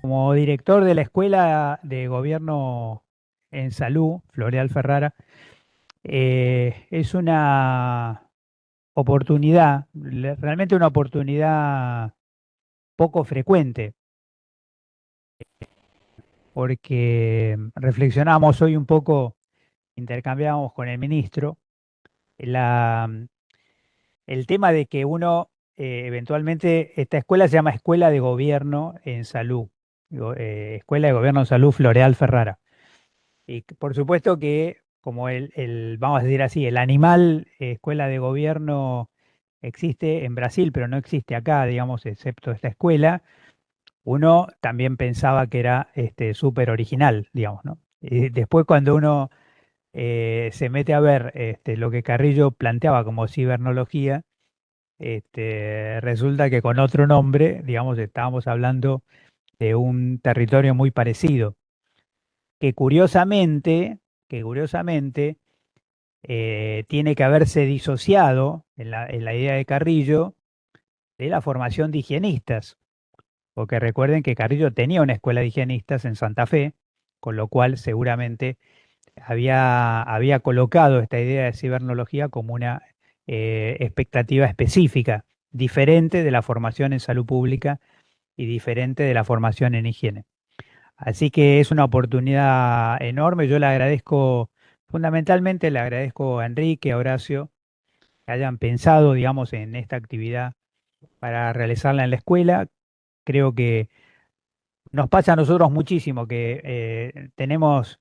Como director de la Escuela de Gobierno en Salud, Floreal Ferrara, es una oportunidad, realmente una oportunidad poco frecuente, porque reflexionamos hoy un poco, intercambiábamos con el ministro, la, el tema de que uno, eventualmente, esta escuela se llama Escuela de Gobierno en Salud, Escuela de Gobierno en Salud Floreal Ferrara. Y por supuesto que, como vamos a decir así, el animal escuela de gobierno existe en Brasil, pero no existe acá, digamos, excepto esta escuela, uno también pensaba que era súper original, digamos, ¿no? Y después cuando uno se mete a ver lo que Carrillo planteaba como cibernología, resulta que con otro nombre, digamos, estábamos hablando de un territorio muy parecido, que curiosamente, que curiosamente, tiene que haberse disociado en la idea de Carrillo de la formación de higienistas, porque recuerden que Carrillo tenía una escuela de higienistas en Santa Fe, con lo cual seguramente había colocado esta idea de cibernología como una expectativa específica, diferente de la formación en salud pública y diferente de la formación en higiene. Así que es una oportunidad enorme. Yo le agradezco, fundamentalmente le agradezco a Enrique, a Horacio, que hayan pensado, digamos, en esta actividad para realizarla en la escuela. Creo que nos pasa a nosotros muchísimo que tenemos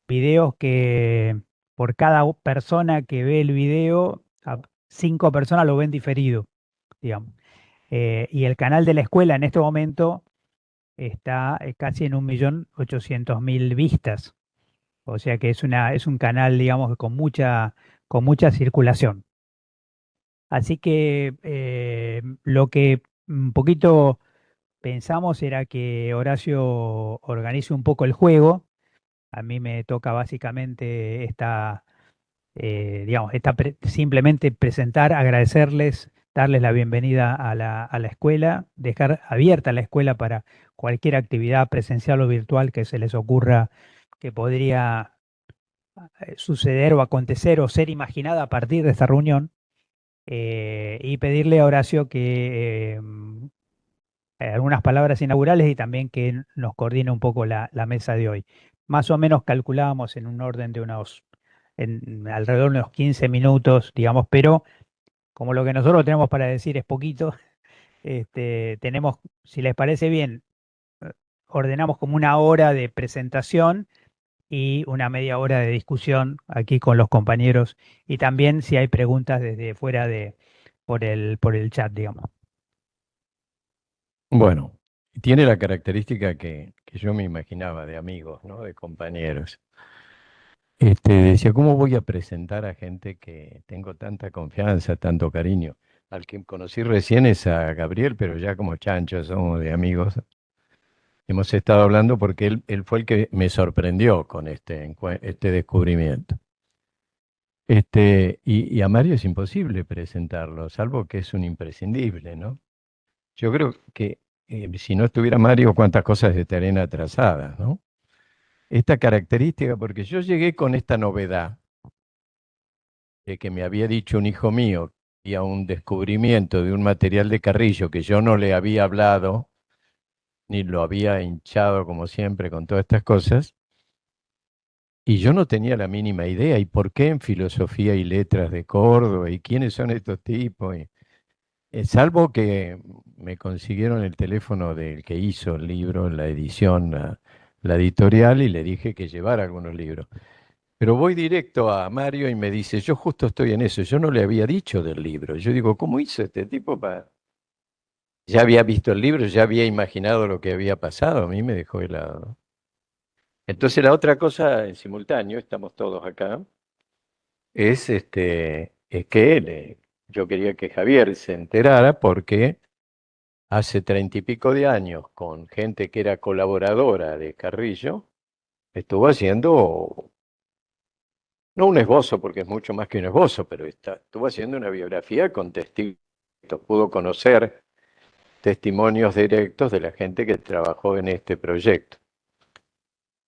videos que por cada persona que ve el video, cinco personas lo ven diferido, digamos. Y el canal de la escuela en este momento está casi en 1.800.000 vistas. O sea que es un canal, digamos, con mucha circulación. Así que lo que un poquito pensamos era que Horacio organice un poco el juego. A mí me toca básicamente digamos, simplemente presentar, agradecerles, darles la bienvenida a a la escuela, dejar abierta la escuela para cualquier actividad presencial o virtual que se les ocurra que podría suceder o acontecer o ser imaginada a partir de esta reunión, y pedirle a Horacio que algunas palabras inaugurales y también que nos coordine un poco la mesa de hoy. Más o menos calculábamos en un orden de alrededor de unos 15 minutos, digamos, pero como lo que nosotros tenemos para decir es poquito, tenemos, si les parece bien, eh, ordenamos como una hora de presentación y una media hora de discusión aquí con los compañeros y también si hay preguntas desde fuera por el chat, digamos. Bueno, tiene la característica que yo me imaginaba de amigos, ¿no? De compañeros. Decía, ¿cómo voy a presentar a gente que tengo tanta confianza, tanto cariño? Al que conocí recién es a Gabriel, pero ya como chanchos somos de amigos. Hemos estado hablando porque él fue el que me sorprendió con este descubrimiento. Y a Mario es imposible presentarlo, salvo que es un imprescindible, ¿no? Yo creo que si no estuviera Mario, cuántas cosas estarían atrasadas, ¿no? Esta característica, porque yo llegué con esta novedad de que me había dicho un hijo mío y a un descubrimiento de un material de Carrillo que yo no le había hablado, ni lo había hinchado como siempre con todas estas cosas, y yo no tenía la mínima idea, ¿y por qué en filosofía y letras de Córdoba? ¿Y quiénes son estos tipos? Salvo que me consiguieron el teléfono del que hizo el libro, la edición, la editorial, y le dije que llevara algunos libros. Pero voy directo a Mario y me dice, yo justo estoy en eso, yo no le había dicho del libro. Yo digo, ¿cómo hizo este tipo para...? Ya había visto el libro, ya había imaginado lo que había pasado, a mí me dejó helado. Entonces la otra cosa en simultáneo, estamos todos acá, es que yo quería que Javier se enterara porque hace 30 y pico de años, con gente que era colaboradora de Carrillo, estuvo haciendo, no un esbozo, porque es mucho más que un esbozo, pero estuvo haciendo una biografía con testigos, pudo conocer testimonios directos de la gente que trabajó en este proyecto.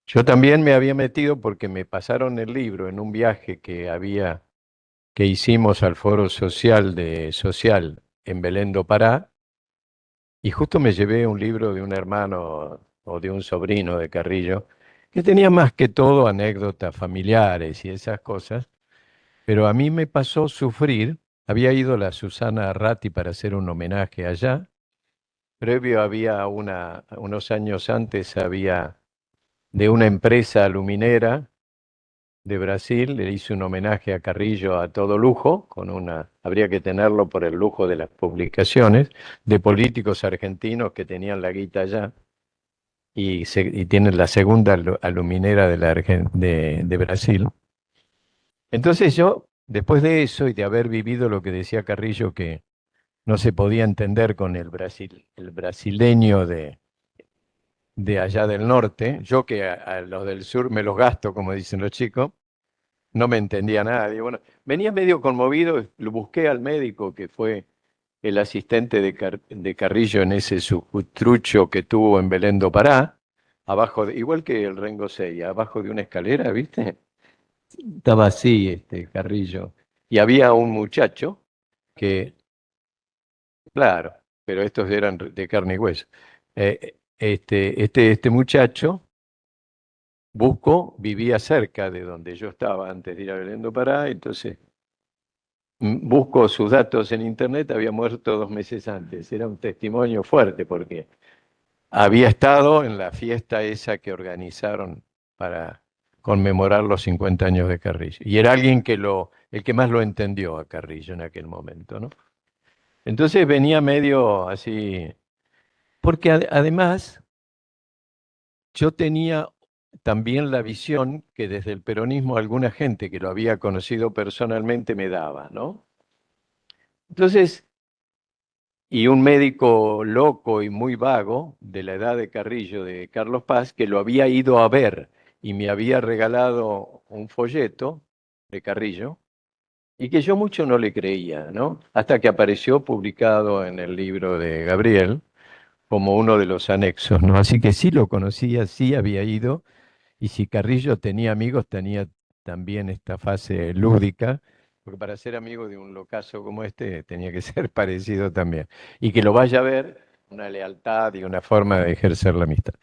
Yo también me había metido porque me pasaron el libro en un viaje que hicimos al Foro Social en Belén do Pará, y justo me llevé un libro de un hermano o de un sobrino de Carrillo, que tenía más que todo anécdotas familiares y esas cosas, pero a mí me pasó sufrir. Había ido la Susana Arrati para hacer un homenaje allá. Previo había unos años antes había de una empresa aluminera de Brasil, le hice un homenaje a Carrillo a todo lujo, habría que tenerlo por el lujo de las publicaciones, de políticos argentinos que tenían la guita allá y tienen la segunda aluminera de Brasil. Entonces yo, después de eso y de haber vivido lo que decía Carrillo, que no se podía entender con el brasileño de allá del norte, yo que a los del sur me los gasto, como dicen los chicos, no me entendía nadie. Bueno, venía medio conmovido, lo busqué al médico que fue el asistente de Carrillo en ese trucho que tuvo en Belén do Pará, igual que el Rengo Seiya, abajo de una escalera, ¿viste? Estaba así, Carrillo. Y había un muchacho que, claro, pero estos eran de carne y hueso. Este muchacho vivía cerca de donde yo estaba antes de ir a Belén do Pará, entonces busco sus datos en internet, había muerto 2 meses antes. Era un testimonio fuerte porque había estado en la fiesta esa que organizaron para conmemorar los 50 años de Carrillo. Y era alguien el que más lo entendió a Carrillo en aquel momento, ¿no? Entonces venía medio así, porque además yo tenía también la visión que desde el peronismo alguna gente que lo había conocido personalmente me daba, ¿no? Entonces, y un médico loco y muy vago de la edad de Carrillo, de Carlos Paz, que lo había ido a ver y me había regalado un folleto de Carrillo y que yo mucho no le creía, ¿no? Hasta que apareció publicado en el libro de Gabriel como uno de los anexos, ¿no? Así que sí lo conocía, sí había ido, y si Carrillo tenía amigos, tenía también esta fase lúdica, porque para ser amigo de un locazo como este tenía que ser parecido también. Y que lo vaya a ver, una lealtad y una forma de ejercer la amistad.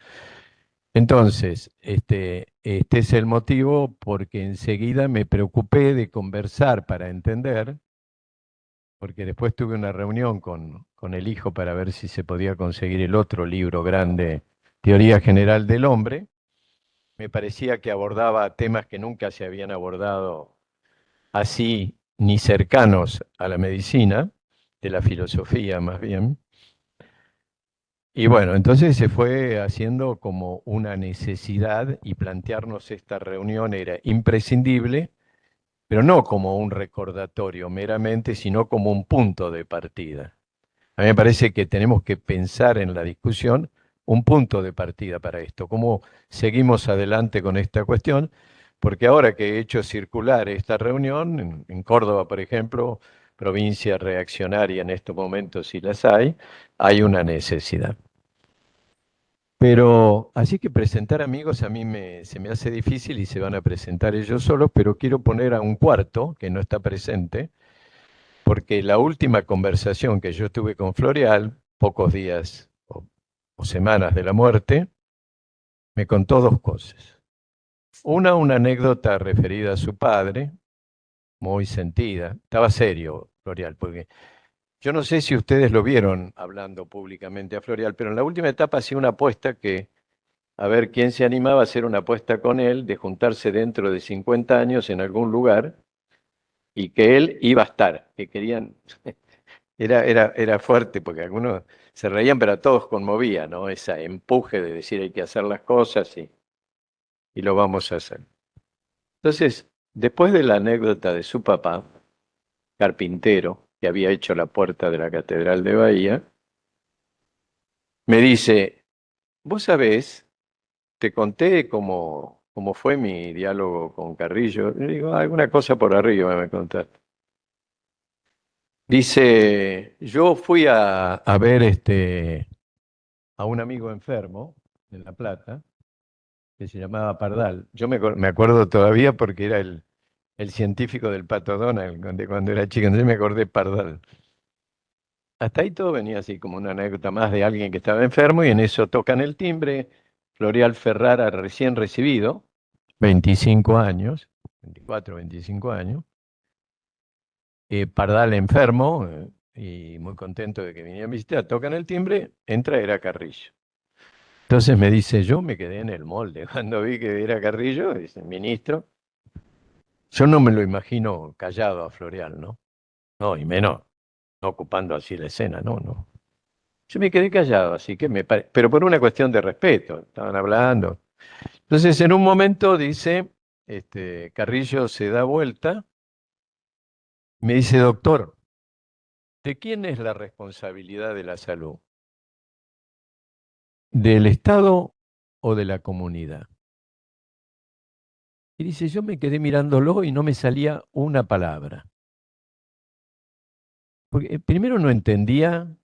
Entonces, este es el motivo porque enseguida me preocupé de conversar para entender, porque después tuve una reunión con el hijo para ver si se podía conseguir el otro libro grande, Teoría General del Hombre. Me parecía que abordaba temas que nunca se habían abordado así, ni cercanos a la medicina, de la filosofía más bien. Y bueno, entonces se fue haciendo como una necesidad y plantearnos esta reunión era imprescindible, pero no como un recordatorio meramente, sino como un punto de partida. A mí me parece que tenemos que pensar en la discusión un punto de partida para esto. ¿Cómo seguimos adelante con esta cuestión? Porque ahora que he hecho circular esta reunión, en Córdoba, por ejemplo, provincia reaccionaria en estos momentos, si las hay una necesidad. Pero así que presentar amigos a mí se me hace difícil y se van a presentar ellos solos, pero quiero poner a un cuarto que no está presente, porque la última conversación que yo tuve con Floreal, pocos días o semanas de la muerte, me contó dos cosas. Una anécdota referida a su padre, muy sentida. Estaba serio, Floreal, porque yo no sé si ustedes lo vieron hablando públicamente a Floreal, pero en la última etapa hacía una apuesta a ver quién se animaba a hacer una apuesta con él de juntarse dentro de 50 años en algún lugar y que él iba a estar, que querían. Era fuerte porque algunos se reían, pero a todos conmovía, ¿no? Ese empuje de decir hay que hacer las cosas y lo vamos a hacer. Entonces, después de la anécdota de su papá, carpintero, que había hecho la puerta de la Catedral de Bahía, me dice, vos sabés, te conté cómo fue mi diálogo con Carrillo. Le digo, alguna cosa por arriba me contaste. Dice, yo fui a ver a un amigo enfermo en La Plata, que se llamaba Pardal. Yo me acuerdo todavía porque era el científico del Pato Donald, de cuando era chico, entonces me acordé Pardal. Hasta ahí todo venía así como una anécdota más de alguien que estaba enfermo y en eso tocan el timbre, Floreal Ferrara recién recibido, 25 años, 24, 25 años, Pardal enfermo y muy contento de que viniera a visitar, tocan el timbre, entra, era Carrillo. Entonces me dice, yo me quedé en el molde cuando vi que era Carrillo, dice, ministro. Yo no me lo imagino callado a Floreal, ¿no? No, y menos, no ocupando así la escena, no, no. Yo me quedé callado, así que pero por una cuestión de respeto, estaban hablando. Entonces, en un momento dice, Carrillo se da vuelta, me dice, doctor, ¿de quién es la responsabilidad de la salud? ¿Del Estado o de la comunidad? Y dice, yo me quedé mirándolo y no me salía una palabra. Porque primero no entendía.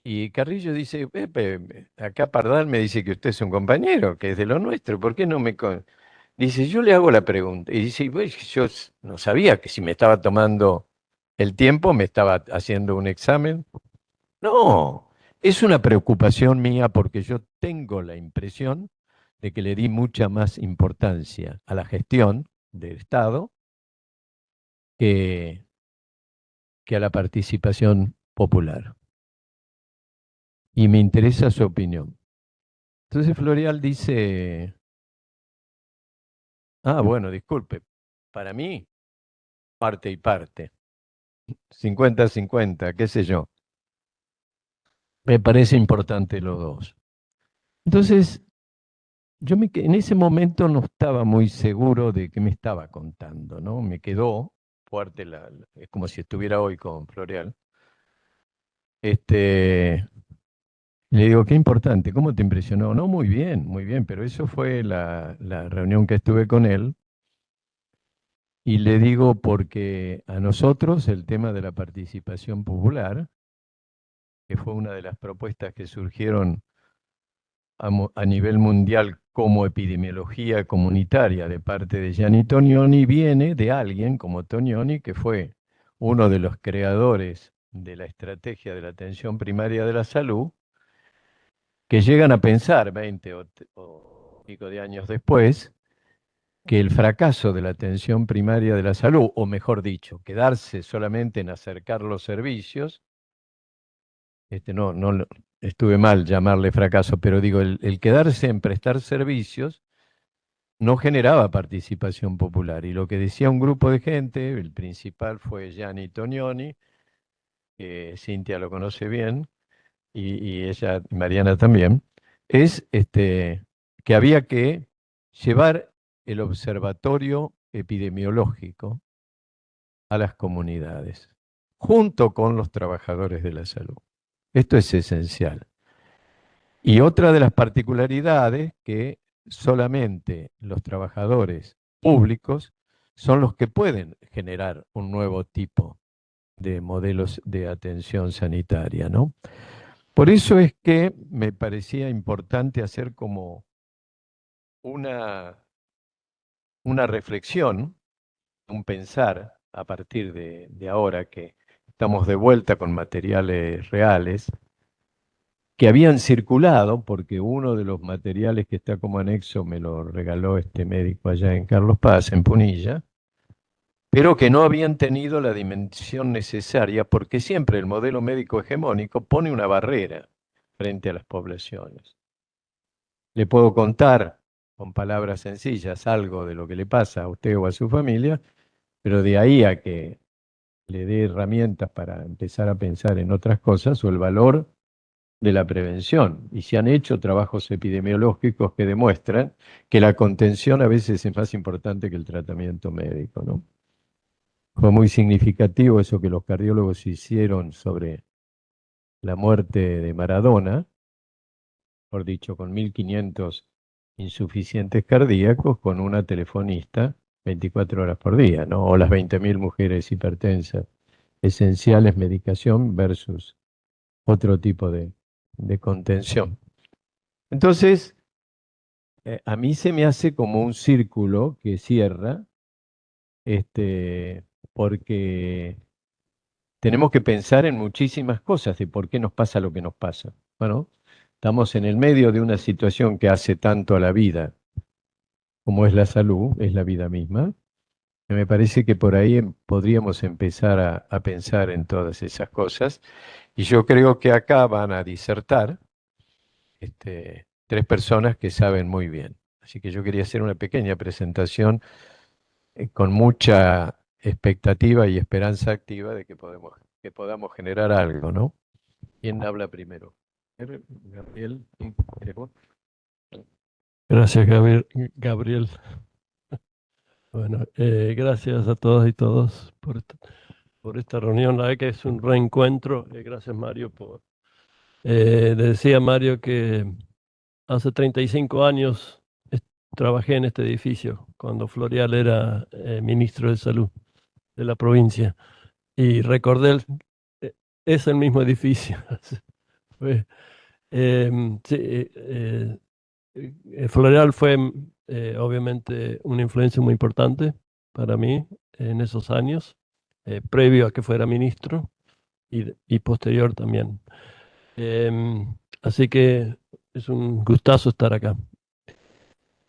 Y Carrillo dice, Pepe, acá Pardal me dice que usted es un compañero, que es de lo nuestro, ¿por qué no me...? Dice, yo le hago la pregunta. Y dice, pues yo no sabía que si me estaba tomando el tiempo, me estaba haciendo un examen. No, es una preocupación mía porque yo tengo la impresión de que le di mucha más importancia a la gestión del Estado que, que a la participación popular. Y me interesa su opinión. Entonces Floreal dice, ah, bueno, disculpe, para mí, parte y parte, 50-50, qué sé yo. Me parece importante los dos. Entonces, en ese momento no estaba muy seguro de qué me estaba contando, ¿no? Me quedó fuerte, es como si estuviera hoy con Floreal. Este, Le digo, qué importante, ¿cómo te impresionó? No, muy bien, pero eso fue la reunión que estuve con él. Y le digo porque a nosotros el tema de la participación popular, que fue una de las propuestas que surgieron a nivel mundial como epidemiología comunitaria de parte de Gianni Tognoni, viene de alguien como Tognoni, que fue uno de los creadores de la estrategia de la atención primaria de la salud, que llegan a pensar 20 o pico de años después que el fracaso de la atención primaria de la salud, o mejor dicho, quedarse solamente en acercar los servicios, no estuve mal llamarle fracaso, pero digo, el quedarse en prestar servicios no generaba participación popular. Y lo que decía un grupo de gente, el principal fue Gianni Tognoni, que Cintia lo conoce bien, y ella, y Mariana también, es que había que llevar el observatorio epidemiológico a las comunidades, junto con los trabajadores de la salud. Esto es esencial. Y otra de las particularidades que solamente los trabajadores públicos son los que pueden generar un nuevo tipo de modelos de atención sanitaria, ¿no? Por eso es que me parecía importante hacer como una, una reflexión, un pensar a partir de ahora que estamos de vuelta con materiales reales que habían circulado, porque uno de los materiales que está como anexo me lo regaló este médico allá en Carlos Paz, en Punilla, pero que no habían tenido la dimensión necesaria, porque siempre el modelo médico hegemónico pone una barrera frente a las poblaciones. Le puedo contar con palabras sencillas algo de lo que le pasa a usted o a su familia, pero de ahí a que le dé herramientas para empezar a pensar en otras cosas o el valor de la prevención. Y se han hecho trabajos epidemiológicos que demuestran que la contención a veces es más importante que el tratamiento médico, ¿no? Fue muy significativo eso que los cardiólogos hicieron sobre la muerte de Maradona, por dicho, con 1.500 insuficientes cardíacos, con una telefonista 24 horas por día, ¿no? O las 20.000 mujeres hipertensas esencial es medicación versus otro tipo de contención. Entonces, a mí se me hace como un círculo que cierra, porque tenemos que pensar en muchísimas cosas de por qué nos pasa lo que nos pasa. Bueno, estamos en el medio de una situación que hace tanto a la vida como es la salud, es la vida misma. Y me parece que por ahí podríamos empezar a pensar en todas esas cosas. Y yo creo que acá van a disertar tres personas que saben muy bien. Así que yo quería hacer una pequeña presentación con mucha expectativa y esperanza activa de que podamos generar algo, ¿no? ¿Quién habla primero? Gabriel, ¿sí? ¿Eres vos? Gracias, Gabriel. Bueno, gracias a todas y todos por esta reunión. La verdad que es un reencuentro. Gracias, Mario, le decía a Mario que hace 35 años trabajé en este edificio, cuando Florial era ministro de Salud de la provincia. Y recordé, eh, es el mismo edificio. Fue, sí, Floreal fue obviamente una influencia muy importante para mí en esos años, previo a que fuera ministro y posterior también. Así que es un gustazo estar acá.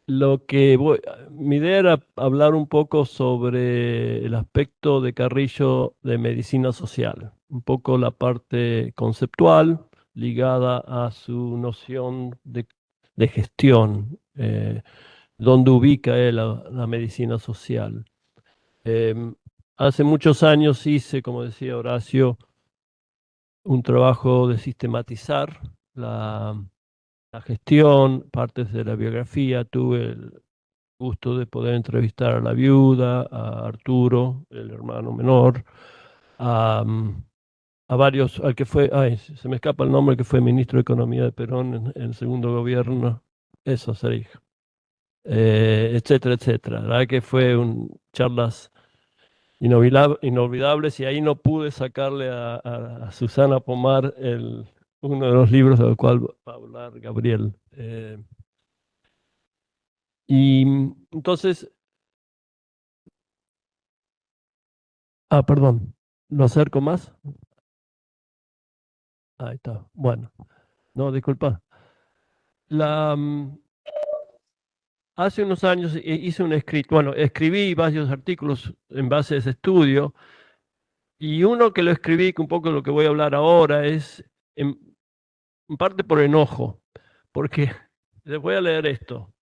Mi idea era hablar un poco sobre el aspecto de Carrillo de medicina social, un poco la parte conceptual ligada a su noción de gestión, dónde ubica él la medicina social. Hace muchos años hice, como decía Horacio, un trabajo de sistematizar la gestión, partes de la biografía. Tuve el gusto de poder entrevistar a la viuda, a Arturo, el hermano menor, a varios, al que fue, ay, se me escapa el nombre, el que fue ministro de Economía de Perón en el segundo gobierno, eso se etcétera, etcétera. La verdad que fue charlas inolvidables, y ahí no pude sacarle a Susana Pomar uno de los libros del cual va a hablar Gabriel. Y entonces, perdón, ¿lo acerco más? Ahí está. Bueno, no, disculpa. La, mm, Hace unos años hice un escrito, bueno, escribí varios artículos en base a ese estudio, y uno que lo escribí, que un poco lo que voy a hablar ahora, es en parte por enojo, porque les voy a leer esto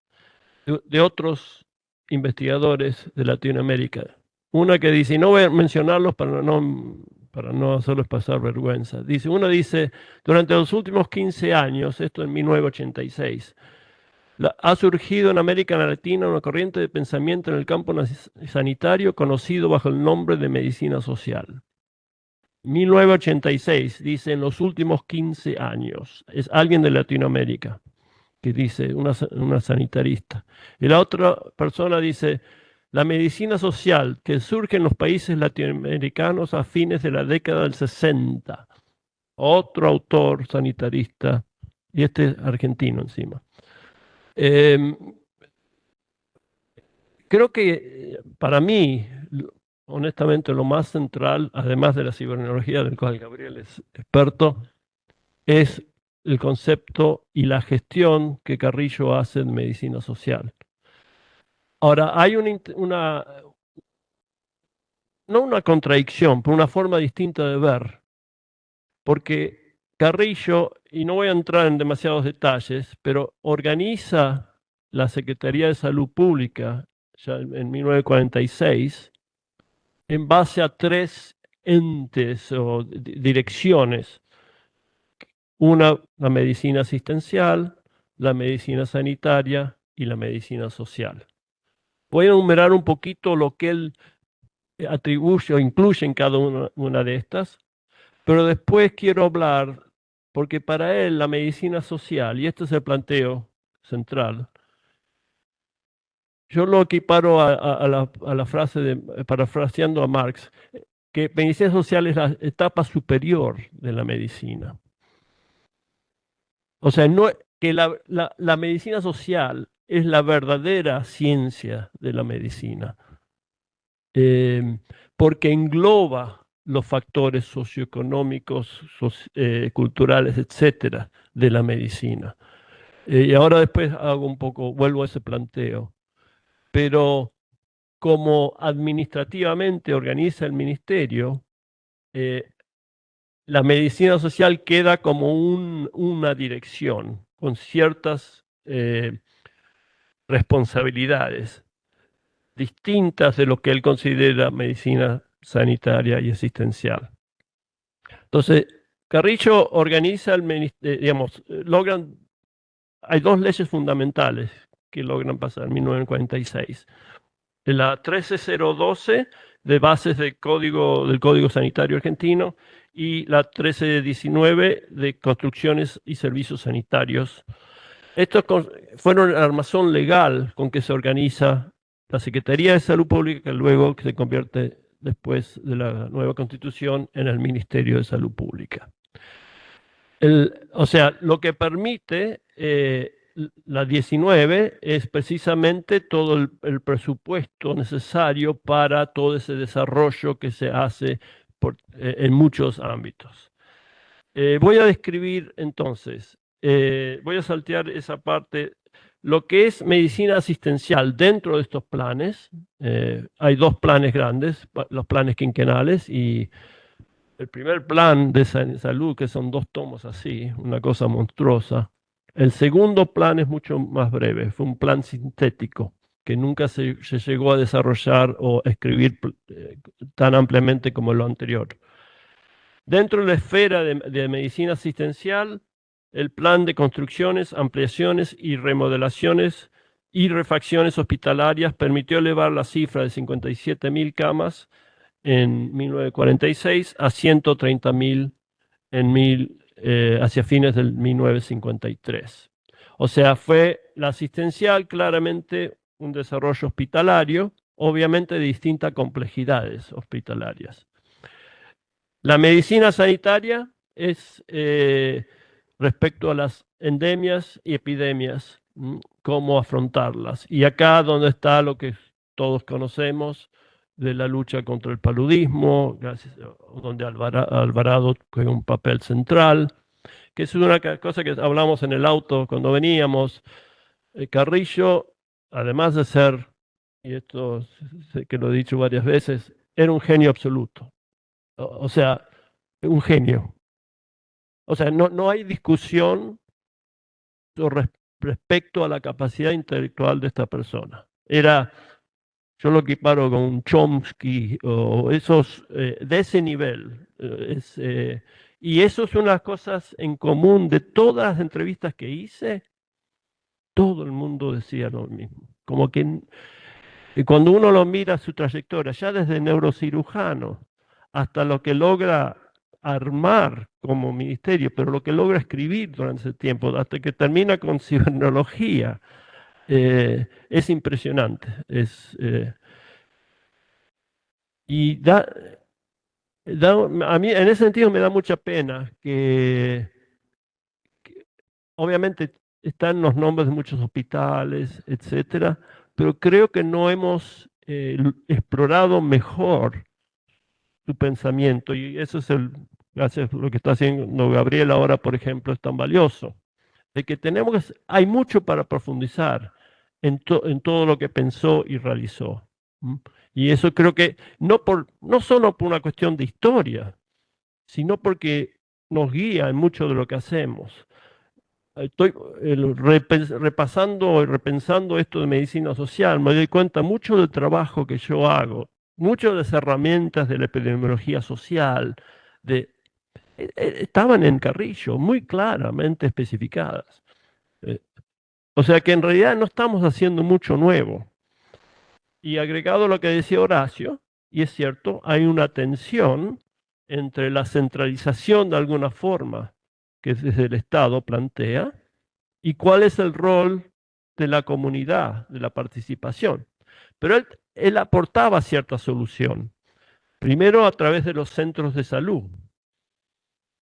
de otros investigadores de Latinoamérica. Una que dice, y no voy a mencionarlos para no hacerles pasar vergüenza. Uno dice, durante los últimos 15 años, esto en 1986, ha surgido en América Latina una corriente de pensamiento en el campo sanitario conocido bajo el nombre de medicina social. 1986, dice, en los últimos 15 años. Es alguien de Latinoamérica que dice, una sanitarista. Y la otra persona dice, la medicina social que surge en los países latinoamericanos a fines de la década del 60. Otro autor sanitarista, y este es argentino encima. Creo que para mí, honestamente, lo más central, además de la ciberneología, del cual Gabriel es experto, es el concepto y la gestión que Carrillo hace en medicina social. Ahora, hay no una contradicción, pero una forma distinta de ver, porque Carrillo, y no voy a entrar en demasiados detalles, pero organiza la Secretaría de Salud Pública ya en 1946 en base a tres entes o direcciones. Una, la medicina asistencial, la medicina sanitaria y la medicina social. Voy a enumerar un poquito lo que él atribuye o incluye en cada una de estas, pero después quiero hablar, porque para él la medicina social, y este es el planteo central, yo lo equiparo a la frase parafraseando a Marx, que medicina social es la etapa superior de la medicina. O sea, no, que la medicina social es la verdadera ciencia de la medicina, porque engloba los factores socioeconómicos, culturales, etcétera, de la medicina. Y ahora después vuelvo a ese planteo. Pero como administrativamente organiza el ministerio, la medicina social queda como una dirección con ciertas responsabilidades distintas de lo que él considera medicina sanitaria y asistencial. Entonces, Carrillo organiza el ministerio, hay dos leyes fundamentales que logran pasar en 1946. La 13012 de bases del Código Sanitario Argentino y la 1319 de construcciones y servicios sanitarios. Estos fueron el armazón legal con que se organiza la Secretaría de Salud Pública, que luego se convierte, después de la nueva Constitución, en el Ministerio de Salud Pública. O sea, lo que permite la 19 es precisamente todo el presupuesto necesario para todo ese desarrollo que se hace en muchos ámbitos. Voy a describir entonces, voy a saltear esa parte, lo que es medicina asistencial dentro de estos planes. Hay dos planes grandes, los planes quinquenales, y el primer plan de salud, que son 2 tomos así, una cosa monstruosa. El segundo plan es mucho más breve, fue un plan sintético que nunca se llegó a desarrollar o escribir tan ampliamente como lo anterior. Dentro de la esfera de medicina asistencial, el plan de construcciones, ampliaciones y remodelaciones y refacciones hospitalarias permitió elevar la cifra de 57.000 camas en 1946 a 130.000 hacia fines del 1953. O sea, fue la asistencial claramente un desarrollo hospitalario, obviamente de distintas complejidades hospitalarias. La medicina sanitaria es respecto a las endemias y epidemias, cómo afrontarlas. Y acá donde está lo que todos conocemos de la lucha contra el paludismo, donde Alvarado juega un papel central, que es una cosa que hablamos en el auto cuando veníamos. Carrillo, además de ser, y esto sé que lo he dicho varias veces, era un genio absoluto. O sea, un genio. O sea, no hay discusión respecto a la capacidad intelectual de esta persona. Yo lo equiparo con un Chomsky o esos de ese nivel. Y eso es una de las cosas en común de todas las entrevistas que hice. Todo el mundo decía lo mismo. Como que cuando uno lo mira su trayectoria, ya desde neurocirujano hasta lo que logra armar como ministerio, pero lo que logra escribir durante ese tiempo, hasta que termina con ciberneología, es impresionante. Y a mí en ese sentido me da mucha pena que obviamente están los nombres de muchos hospitales, etcétera, pero creo que no hemos explorado mejor su pensamiento, y eso es gracias a lo que está haciendo Gabriel ahora, por ejemplo, es tan valioso, de que hay mucho para profundizar en todo lo que pensó y realizó. Y eso creo que no solo por una cuestión de historia, sino porque nos guía en mucho de lo que hacemos. Estoy repasando y repensando esto de medicina social, me doy cuenta mucho del trabajo que yo hago, muchas de las herramientas de la epidemiología social, estaban en Carrillo, muy claramente especificadas. O sea que en realidad no estamos haciendo mucho nuevo. Y agregado a lo que decía Horacio, y es cierto, hay una tensión entre la centralización de alguna forma que desde el Estado plantea y cuál es el rol de la comunidad, de la participación. Pero él aportaba cierta solución. Primero a través de los centros de salud,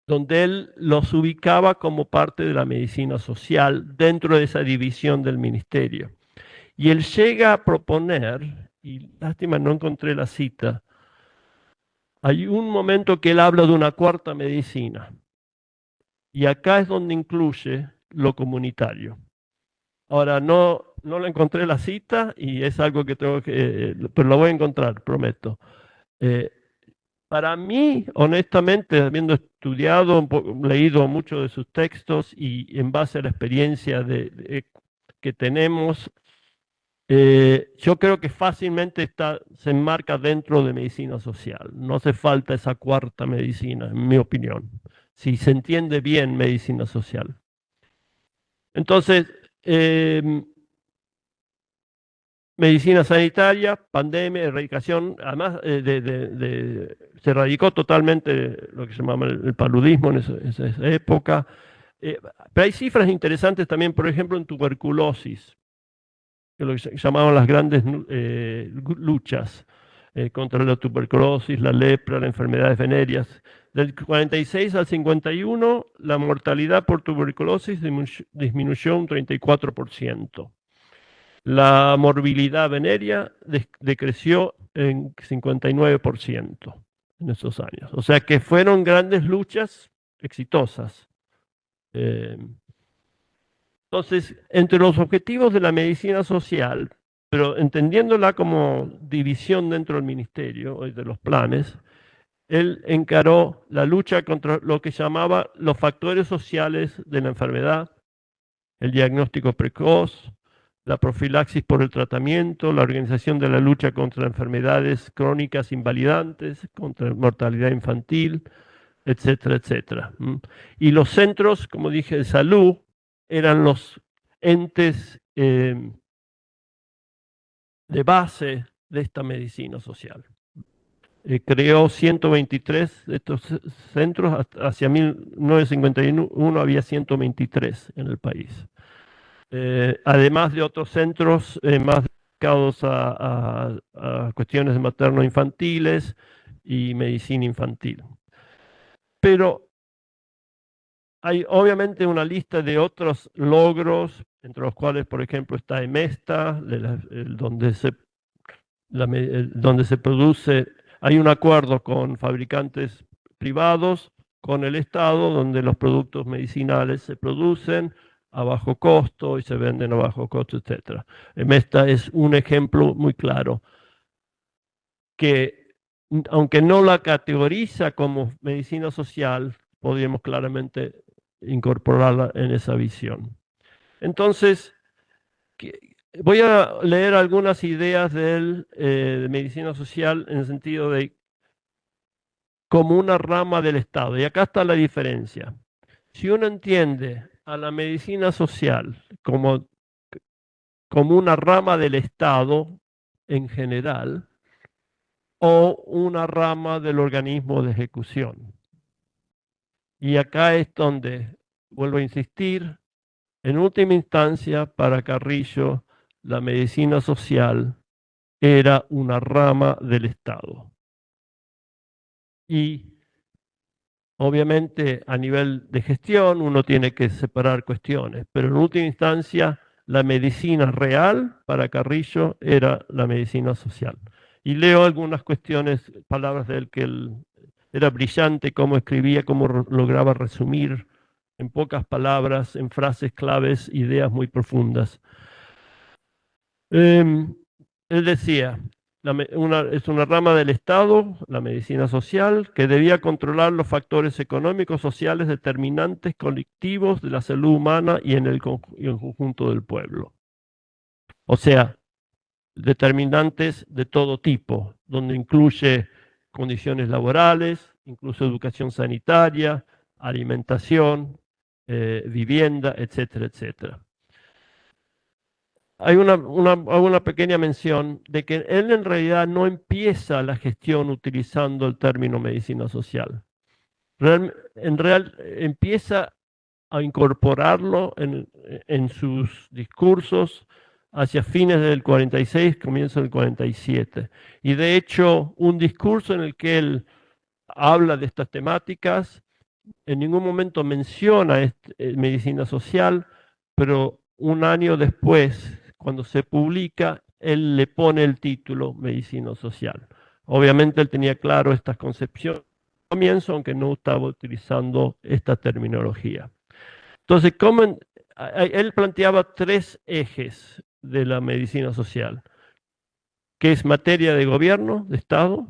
donde él los ubicaba como parte de la medicina social dentro de esa división del ministerio. Y él llega a proponer, y lástima no encontré la cita, hay un momento que él habla de una cuarta medicina, y acá es donde incluye lo comunitario. Ahora, no le encontré la cita y es algo que tengo que, pero lo voy a encontrar, prometo. Para mí, honestamente, habiendo estudiado, leído muchos de sus textos y en base a la experiencia que tenemos, yo creo que fácilmente se enmarca dentro de medicina social. No hace falta esa cuarta medicina, en mi opinión, si se entiende bien medicina social. Entonces, medicina sanitaria, pandemia, erradicación, además se erradicó totalmente lo que se llamaba el paludismo en esa época. Pero hay cifras interesantes también, por ejemplo, en tuberculosis, que lo que se llamaban las grandes luchas contra la tuberculosis, la lepra, las enfermedades venéreas. Del 46 al 51, la mortalidad por tuberculosis disminuyó un 34%. La morbilidad venérea decreció en 59% en esos años. O sea que fueron grandes luchas exitosas. Entonces, entre los objetivos de la medicina social, pero entendiéndola como división dentro del ministerio y de los planes, él encaró la lucha contra lo que llamaba los factores sociales de la enfermedad, el diagnóstico precoz, la profilaxis por el tratamiento, la organización de la lucha contra enfermedades crónicas invalidantes, contra mortalidad infantil, etcétera, etcétera. Y los centros, como dije, de salud eran los entes de base de esta medicina social. Creó 123 de estos centros, hacia 1951 había 123 en el país. Además de otros centros más dedicados a cuestiones de materno-infantiles y medicina infantil. Pero hay obviamente una lista de otros logros, entre los cuales, por ejemplo, está EMESTA, donde se produce, hay un acuerdo con fabricantes privados, con el Estado, donde los productos medicinales se producen a bajo costo y se venden a bajo costo, etc. EMESTA es un ejemplo muy claro que, aunque no la categoriza como medicina social, podríamos claramente incorporarla en esa visión. Entonces, voy a leer algunas ideas de medicina social en el sentido de como una rama del Estado. Y acá está la diferencia. Si uno entiende a la medicina social como una rama del Estado en general o una rama del organismo de ejecución. Y acá es donde, vuelvo a insistir, en última instancia, para Carrillo, la medicina social era una rama del Estado. Y obviamente a nivel de gestión uno tiene que separar cuestiones, pero en última instancia la medicina real para Carrillo era la medicina social. Y leo algunas cuestiones, palabras de él, que él era brillante cómo escribía, cómo lograba resumir en pocas palabras, en frases claves, ideas muy profundas. Él decía, es una rama del Estado, la medicina social, que debía controlar los factores económicos, sociales, determinantes, colectivos de la salud humana y en el conjunto del pueblo. O sea, determinantes de todo tipo, donde incluye condiciones laborales, incluso educación sanitaria, alimentación, vivienda, etcétera, etcétera. Hay una pequeña mención de que él en realidad no empieza la gestión utilizando el término medicina social. Empieza a incorporarlo en sus discursos hacia fines del 46, comienzo del 47. Y de hecho, un discurso en el que él habla de estas temáticas, en ningún momento menciona medicina social, pero un año después, cuando se publica, él le pone el título Medicina Social. Obviamente él tenía claro estas concepciones al comienzo, aunque no estaba utilizando esta terminología. Entonces, él planteaba tres ejes de la medicina social, que es materia de gobierno, de Estado,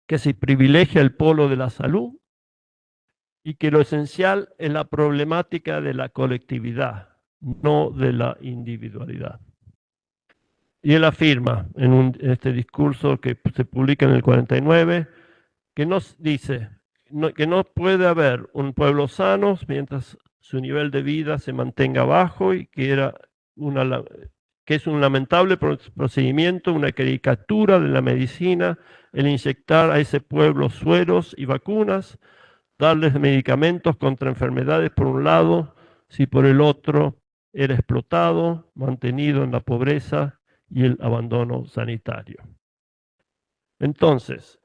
que se privilegia el polo de la salud y que lo esencial es la problemática de la colectividad, no de la individualidad. Y él afirma en este discurso que se publica en el 49, que nos dice que no puede haber un pueblo sano mientras su nivel de vida se mantenga bajo y que es un lamentable procedimiento, una caricatura de la medicina, el inyectar a ese pueblo sueros y vacunas, darles medicamentos contra enfermedades por un lado, si por el otro era explotado, mantenido en la pobreza y el abandono sanitario. Entonces,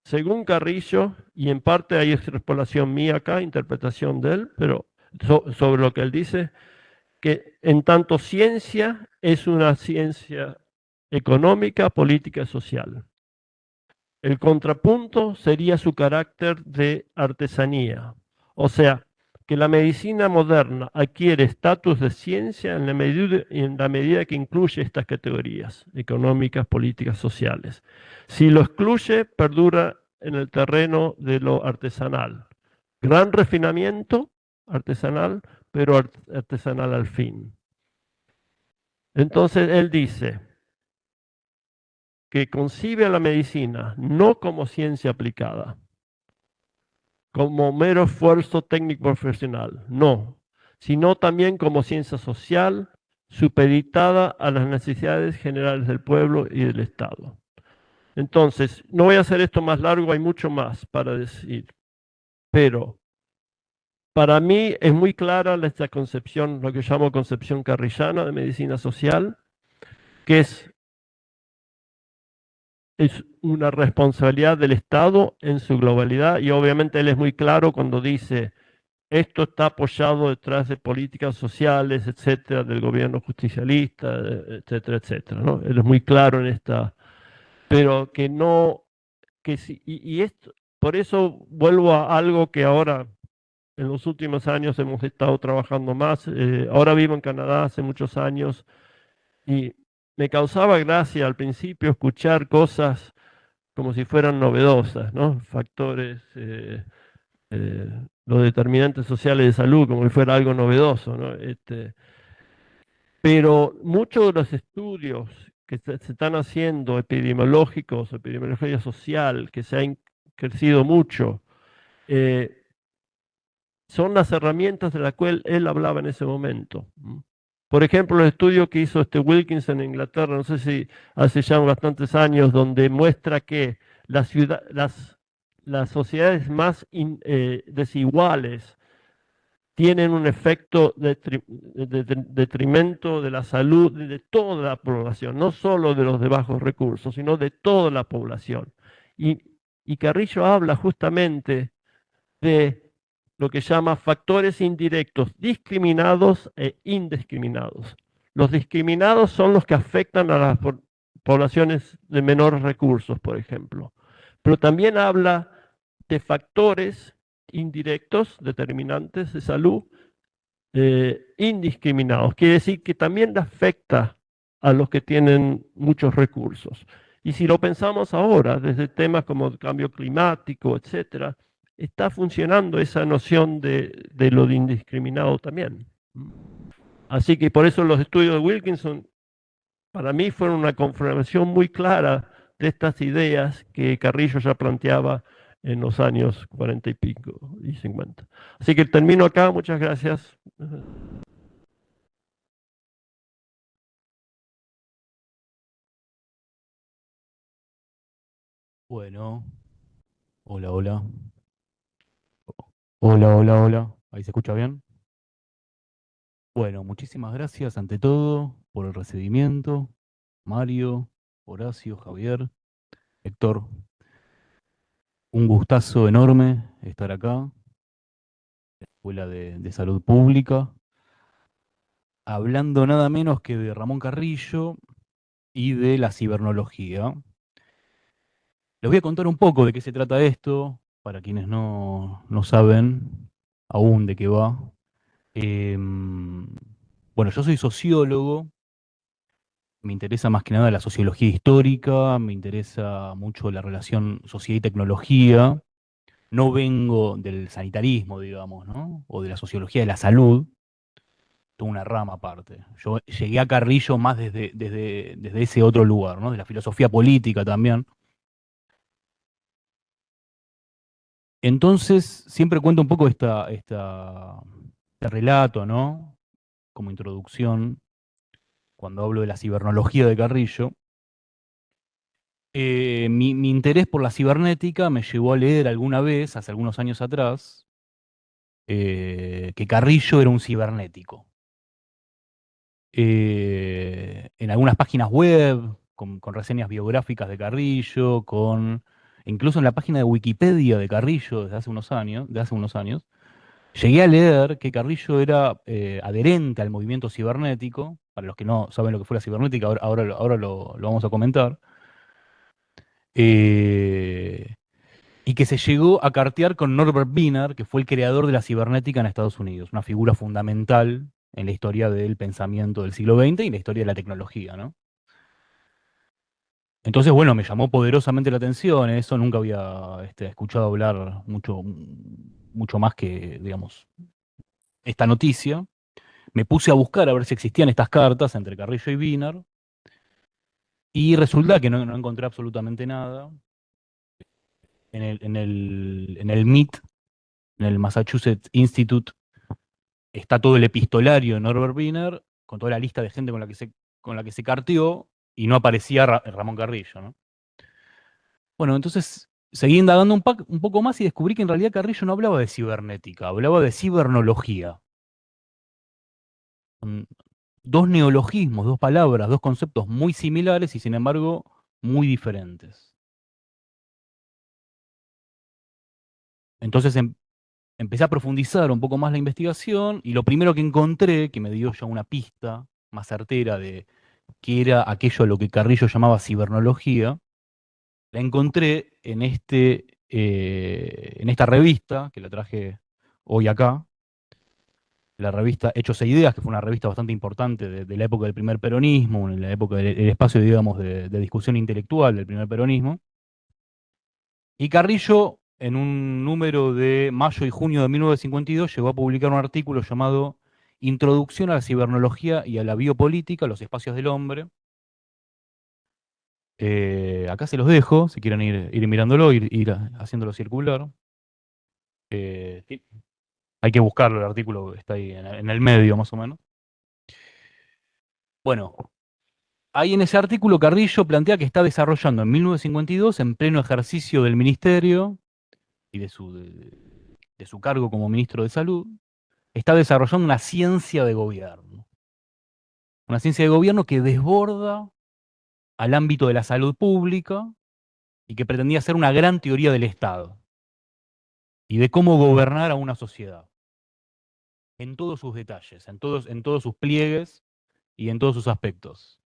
según Carrillo, y en parte hay extrapolación mía acá, interpretación de él, pero sobre lo que él dice, que en tanto ciencia es una ciencia económica, política y social. El contrapunto sería su carácter de artesanía, o sea, que la medicina moderna adquiere estatus de ciencia en la medida que incluye estas categorías económicas, políticas, sociales. Si lo excluye, perdura en el terreno de lo artesanal. Gran refinamiento artesanal, pero artesanal al fin. Entonces él dice que concibe a la medicina no como ciencia aplicada, como mero esfuerzo técnico profesional, no, sino también como ciencia social supeditada a las necesidades generales del pueblo y del Estado. Entonces, no voy a hacer esto más largo, hay mucho más para decir, pero para mí es muy clara esta concepción, lo que llamo concepción carrillana de medicina social, que es una responsabilidad del Estado en su globalidad y obviamente él es muy claro cuando dice esto está apoyado detrás de políticas sociales, etcétera, del gobierno justicialista, etcétera, etcétera, ¿no? Él es muy claro en esta, pero que no, que sí, y esto, por eso vuelvo a algo que ahora en los últimos años hemos estado trabajando más. Ahora vivo en Canadá hace muchos años y me causaba gracia al principio escuchar cosas como si fueran novedosas, ¿no? Factores, los determinantes sociales de salud, como si fuera algo novedoso, ¿no? Pero muchos de los estudios que se están haciendo epidemiológicos, epidemiología social, que se han crecido mucho, son las herramientas de las cuales él hablaba en ese momento. Por ejemplo, el estudio que hizo Wilkinson en Inglaterra, no sé si hace ya bastantes años, donde muestra que las sociedades más desiguales tienen un efecto de detrimento de la salud de toda la población, no solo de los de bajos recursos, sino de toda la población. Y Carrillo habla justamente de lo que llama factores indirectos discriminados e indiscriminados. Los discriminados son los que afectan a las poblaciones de menores recursos, por ejemplo. Pero también habla de factores indirectos, determinantes de salud, indiscriminados. Quiere decir que también afecta a los que tienen muchos recursos. Y si lo pensamos ahora, desde temas como el cambio climático, etcétera, está funcionando esa noción de lo de indiscriminado también. Así que por eso los estudios de Wilkinson, para mí, fueron una confirmación muy clara de estas ideas que Carrillo ya planteaba en los años 40 y pico y 50. Así que termino acá, muchas gracias. Bueno, hola, hola. Hola, hola, hola. ¿Ahí se escucha bien? Bueno, muchísimas gracias ante todo. por el recibimiento. Mario, Horacio, Javier, Héctor, un gustazo enorme estar acá, Escuela de Salud Pública, hablando nada menos que de Ramón Carrillo y de la cibernología. Les voy a contar un poco de qué se trata esto, para quienes no saben aún de qué va. Bueno, yo soy sociólogo, me interesa más que nada la sociología histórica, me interesa mucho la relación sociedad y tecnología. No vengo del sanitarismo, digamos, ¿no? O de la sociología de la salud, toda una rama aparte. Yo llegué a Carrillo más desde ese otro lugar, ¿no? De la filosofía política también. Entonces, siempre cuento un poco este relato, ¿no? Como introducción, cuando hablo de la cibernología de Carrillo. Mi interés por la cibernética me llevó a leer alguna vez, hace algunos años atrás, que Carrillo era un cibernético. En algunas páginas web, con reseñas biográficas de Carrillo, incluso en la página de Wikipedia de Carrillo de hace unos años, llegué a leer que Carrillo era adherente al movimiento cibernético. Para los que no saben lo que fue la cibernética, ahora lo vamos a comentar. eh, y que se llegó a cartear con Norbert Wiener, que fue el creador de la cibernética en Estados Unidos, una figura fundamental en la historia del pensamiento del siglo XX y la historia de la tecnología, ¿no? Entonces, bueno, me llamó poderosamente la atención eso, nunca había escuchado hablar mucho más que, digamos, esta noticia. Me puse a buscar a ver si existían estas cartas entre Carrillo y Wiener, y resulta que no encontré absolutamente nada. En el MIT, en el Massachusetts Institute, está todo el epistolario de Norbert Wiener, con toda la lista de gente con la que se carteó, y no aparecía Ramón Carrillo, ¿no? Bueno, entonces seguí indagando un poco más y descubrí que en realidad Carrillo no hablaba de cibernética, hablaba de cibernología. Son dos neologismos, dos palabras, dos conceptos muy similares y sin embargo muy diferentes. Entonces empecé a profundizar un poco más la investigación y lo primero que encontré, que me dio ya una pista más certera de qué era aquello a lo que Carrillo llamaba cibernología, la encontré en esta revista, que la traje hoy acá, la revista Hechos e Ideas, que fue una revista bastante importante de la época del primer peronismo, en la época del espacio, digamos, de discusión intelectual del primer peronismo. Y Carrillo, en un número de mayo y junio de 1952, llegó a publicar un artículo llamado Introducción a la cibernología y a la biopolítica, los espacios del hombre. Acá se los dejo, si quieren ir mirándolo, ir haciéndolo circular. Sí, hay que buscarlo, el artículo está ahí en el medio más o menos. Bueno, ahí en ese artículo Carrillo plantea que está desarrollando en 1952, en pleno ejercicio del ministerio y de su cargo como ministro de Salud, está desarrollando una ciencia de gobierno. Una ciencia de gobierno que desborda al ámbito de la salud pública y que pretendía ser una gran teoría del Estado y de cómo gobernar a una sociedad, en todos sus detalles, en todos sus pliegues y en todos sus aspectos.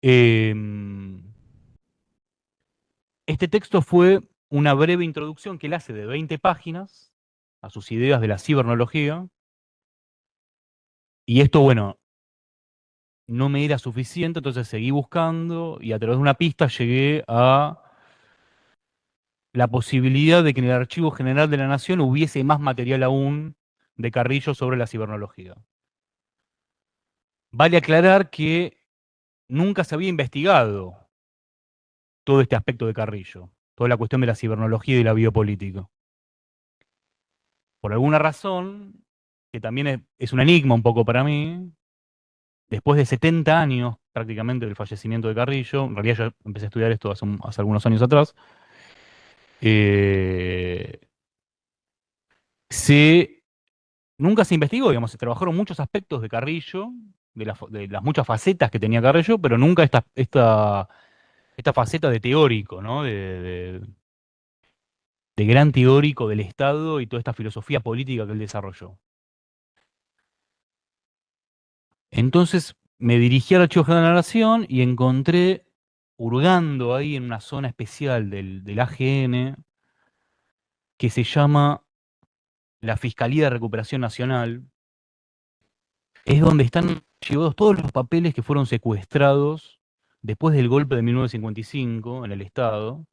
Este texto fue una breve introducción que él hace de 20 páginas a sus ideas de la cibernología, y esto, bueno, no me era suficiente, entonces seguí buscando y a través de una pista llegué a la posibilidad de que en el Archivo General de la Nación hubiese más material aún de Carrillo sobre la cibernología. Vale aclarar que nunca se había investigado todo este aspecto de Carrillo, toda la cuestión de la cibernología y de la biopolítica. Por alguna razón, que también es un enigma un poco para mí, después de 70 años prácticamente del fallecimiento de Carrillo, en realidad yo empecé a estudiar esto hace algunos años atrás, eh, se, nunca se investigó, digamos, se trabajaron muchos aspectos de Carrillo, de las muchas facetas que tenía Carrillo, pero nunca esta faceta de teórico, ¿no? De gran teórico del Estado y toda esta filosofía política que él desarrolló. Entonces me dirigí al Archivo General de la Nación y encontré, hurgando ahí en una zona especial del AGN, que se llama la Fiscalía de Recuperación Nacional, es donde están llevados todos los papeles que fueron secuestrados después del golpe de 1955 en el Estado.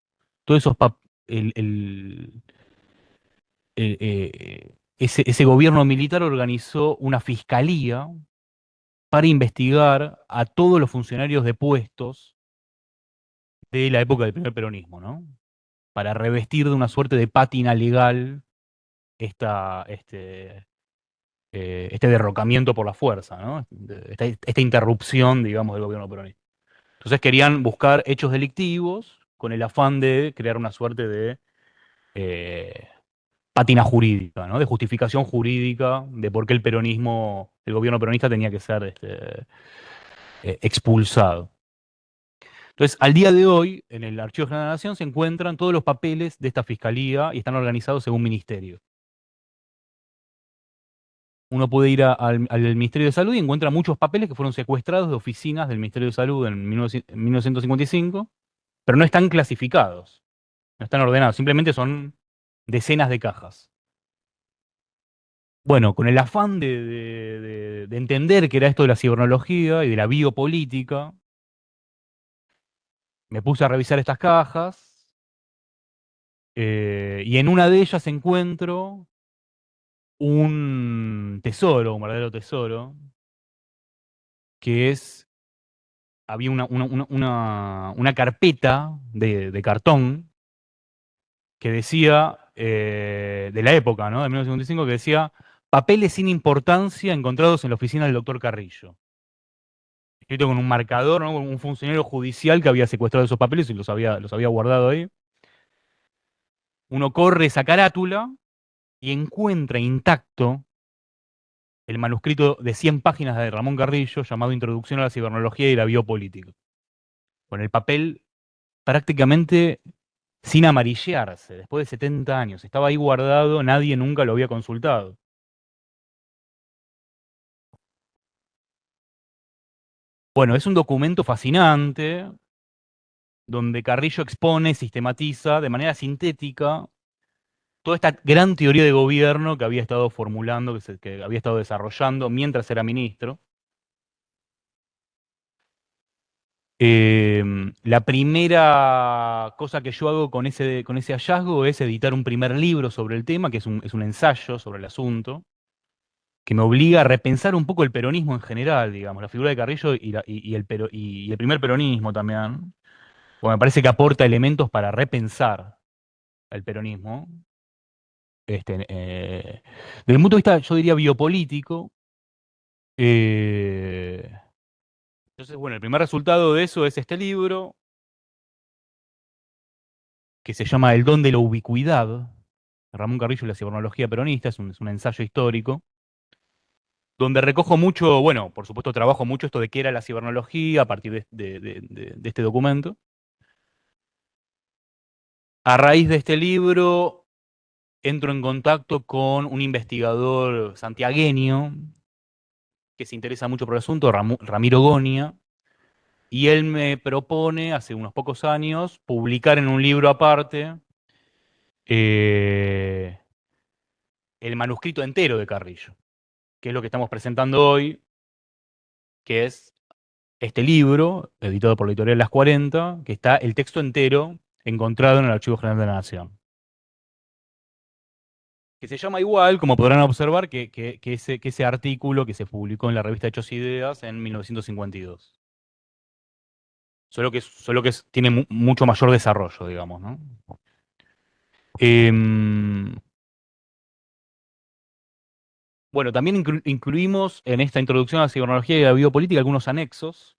Todos esos ese gobierno militar organizó una fiscalía para investigar a todos los funcionarios de puestos de la época del primer peronismo, ¿no? Para revestir de una suerte de pátina legal esta, este derrocamiento por la fuerza, ¿no? Esta interrupción, digamos, del gobierno peronista. Entonces querían buscar hechos delictivos con el afán de crear una suerte de eh, pátina jurídica, ¿no? De justificación jurídica de por qué el peronismo, el gobierno peronista tenía que ser expulsado. Entonces, al día de hoy, en el Archivo General de la Nación se encuentran todos los papeles de esta fiscalía y están organizados según ministerio. Uno puede ir al Ministerio de Salud y encuentra muchos papeles que fueron secuestrados de oficinas del Ministerio de Salud en 1955, pero no están clasificados, no están ordenados, simplemente son decenas de cajas. Bueno, con el afán de entender qué era esto de la cibernología y de la biopolítica, me puse a revisar estas cajas y en una de ellas encuentro un tesoro, un verdadero tesoro, que es, había una carpeta de cartón que decía, de la época, ¿no? De 1955, que decía, papeles sin importancia encontrados en la oficina del doctor Carrillo. Escrito con un marcador, ¿no? Con un funcionario judicial que había secuestrado esos papeles y los había guardado ahí. Uno corre esa carátula y encuentra intacto el manuscrito de 100 páginas de Ramón Carrillo llamado Introducción a la Cibernología y la Biopolítica, con el papel prácticamente sin amarillearse, después de 70 años. Estaba ahí guardado, nadie nunca lo había consultado. Bueno, es un documento fascinante, donde Carrillo expone, sistematiza de manera sintética toda esta gran teoría de gobierno que había estado formulando, que había estado desarrollando mientras era ministro. La primera cosa que yo hago con ese hallazgo es editar un primer libro sobre el tema, que es un ensayo sobre el asunto, que me obliga a repensar un poco el peronismo en general, digamos, la figura de Carrillo y el primer peronismo también. Bueno, me parece que aporta elementos para repensar el peronismo. Desde el punto de vista, yo diría, biopolítico. eh, entonces, bueno, el primer resultado de eso es este libro, que se llama El don de la ubicuidad, Ramón Carrillo y la cibernología peronista, es un ensayo histórico, donde recojo mucho, bueno, por supuesto trabajo mucho esto de qué era la cibernología a partir de este documento. A raíz de este libro, entro en contacto con un investigador santiagueño que se interesa mucho por el asunto, Ramiro Gonia, y él me propone, hace unos pocos años, publicar en un libro aparte eh, el manuscrito entero de Carrillo, que es lo que estamos presentando hoy, que es este libro, editado por la editorial Las 40, que está el texto entero encontrado en el Archivo General de la Nación. Que se llama igual, como podrán observar, que ese artículo que se publicó en la revista Hechos e Ideas en 1952. Solo que tiene mucho mayor desarrollo, digamos, ¿no? Em, bueno, también incluimos en esta introducción a la cibernología y la biopolítica algunos anexos,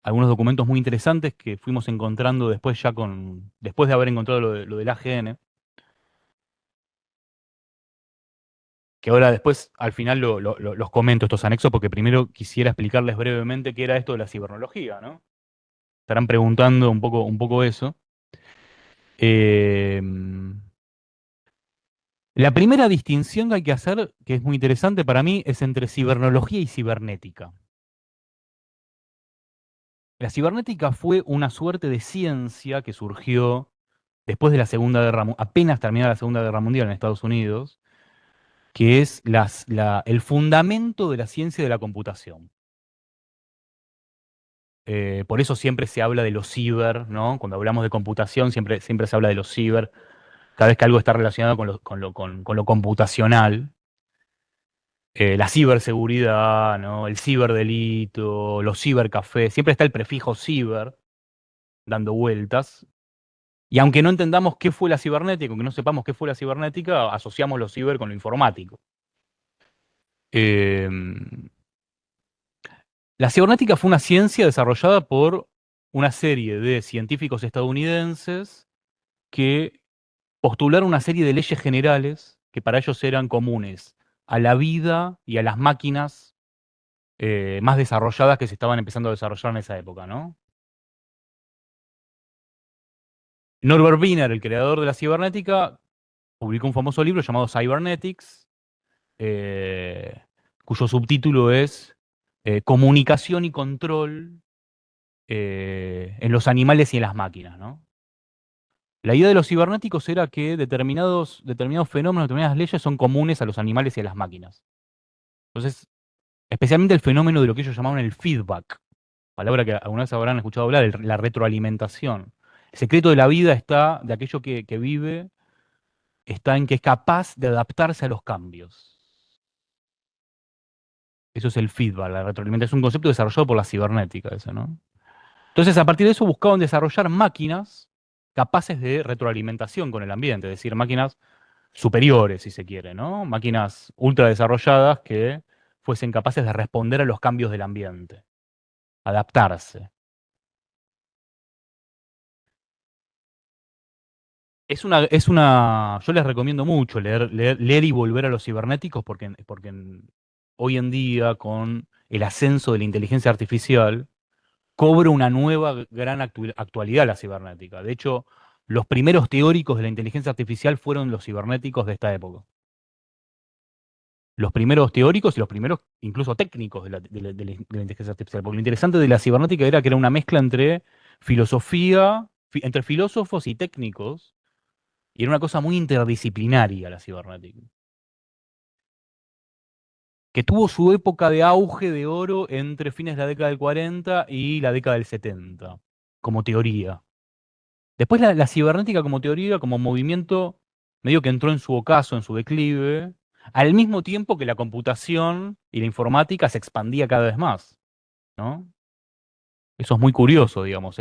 algunos documentos muy interesantes que fuimos encontrando después de haber encontrado lo del AGN. que ahora después al final los comento estos anexos porque primero quisiera explicarles brevemente qué era esto de la cibernología, ¿no? Estarán preguntando un poco eso. Eh, la primera distinción que hay que hacer, que es muy interesante para mí, es entre cibernología y cibernética. La cibernética fue una suerte de ciencia que surgió después de la Segunda Guerra Mundial, apenas terminada la Segunda Guerra Mundial en Estados Unidos, que es el fundamento de la ciencia de la computación. Por eso siempre se habla de los ciber, ¿no? Cuando hablamos de computación, siempre se habla de los ciber, cada vez que algo está relacionado con lo computacional. La ciberseguridad, ¿no? El ciberdelito, los cibercafés, siempre está el prefijo ciber dando vueltas. Y aunque no entendamos qué fue la cibernética, aunque no sepamos qué fue la cibernética, asociamos lo ciber con lo informático. Eh, la cibernética fue una ciencia desarrollada por una serie de científicos estadounidenses que postularon una serie de leyes generales que para ellos eran comunes a la vida y a las máquinas más desarrolladas que se estaban empezando a desarrollar en esa época, ¿no? Norbert Wiener, el creador de la cibernética, publicó un famoso libro llamado Cybernetics, eh, cuyo subtítulo es Comunicación y control en los animales y en las máquinas, ¿no? La idea de los cibernéticos era que determinados fenómenos, determinadas leyes son comunes a los animales y a las máquinas. Entonces, especialmente el fenómeno de lo que ellos llamaban el feedback, palabra que alguna vez habrán escuchado hablar, la retroalimentación. El secreto de la vida está, de aquello que vive, está en que es capaz de adaptarse a los cambios. Eso es el feedback, la retroalimentación, es un concepto desarrollado por la cibernética, ese, ¿no? Entonces, a partir de eso buscaban desarrollar máquinas capaces de retroalimentación con el ambiente, es decir, máquinas superiores, si se quiere, ¿no? Máquinas ultra desarrolladas que fuesen capaces de responder a los cambios del ambiente, adaptarse. Yo les recomiendo mucho leer y volver a los cibernéticos porque hoy en día, con el ascenso de la inteligencia artificial, cobra una nueva gran actualidad la cibernética. De hecho, los primeros teóricos de la inteligencia artificial fueron los cibernéticos de esta época. Los primeros teóricos y los primeros incluso técnicos de la inteligencia artificial. Porque lo interesante de la cibernética era que era una mezcla entre filosofía, entre filósofos y técnicos, y era una cosa muy interdisciplinaria la cibernética. Que tuvo su época de auge de oro entre fines de la década del 40 y la década del 70, como teoría. Después la cibernética como teoría, como movimiento, medio que entró en su ocaso, en su declive, al mismo tiempo que la computación y la informática se expandía cada vez más, ¿no? Eso es muy curioso, digamos.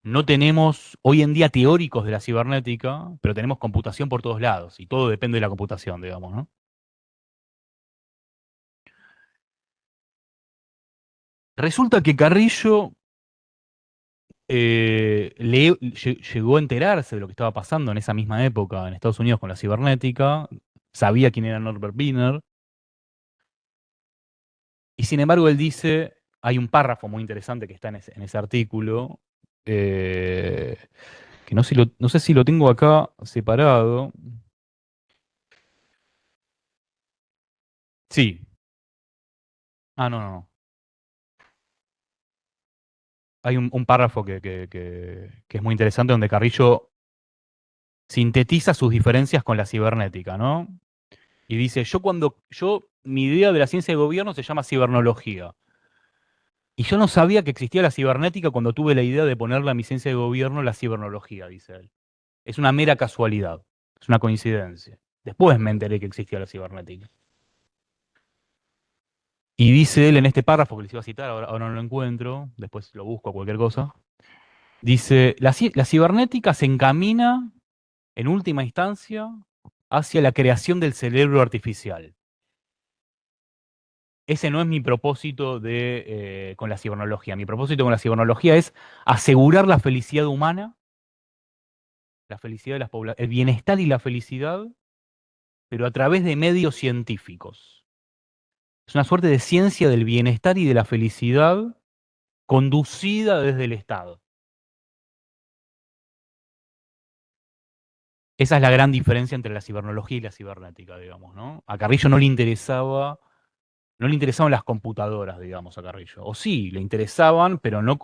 No tenemos hoy en día teóricos de la cibernética, pero tenemos computación por todos lados, y todo depende de la computación, digamos, ¿no? Resulta que Carrillo llegó a enterarse de lo que estaba pasando en esa misma época en Estados Unidos con la cibernética, sabía quién era Norbert Wiener, y sin embargo él dice, hay un párrafo muy interesante que está en ese artículo, eh, que no sé si lo tengo acá separado. Sí. Ah, no, no, no. Hay un párrafo que es muy interesante donde Carrillo sintetiza sus diferencias con la cibernética, ¿no? Y dice, mi idea de la ciencia de gobierno se llama cibernología. Y yo no sabía que existía la cibernética cuando tuve la idea de ponerle a mi ciencia de gobierno la cibernología, dice él. Es una mera casualidad, es una coincidencia. Después me enteré que existía la cibernética. Y dice él en este párrafo que les iba a citar, ahora no lo encuentro, después lo busco a cualquier cosa. Dice, la cibernética se encamina, en última instancia, hacia la creación del cerebro artificial. Ese no es mi propósito con la cibernología. Mi propósito con la cibernología es asegurar la felicidad humana, la felicidad de las poblaciones, el bienestar y la felicidad pero a través de medios científicos. Es una suerte de ciencia del bienestar y de la felicidad conducida desde el Estado. Esa es la gran diferencia entre la cibernología y la cibernética, digamos, ¿no? A Carrillo no le interesaban las computadoras, digamos, a Carrillo. O sí, le interesaban, pero no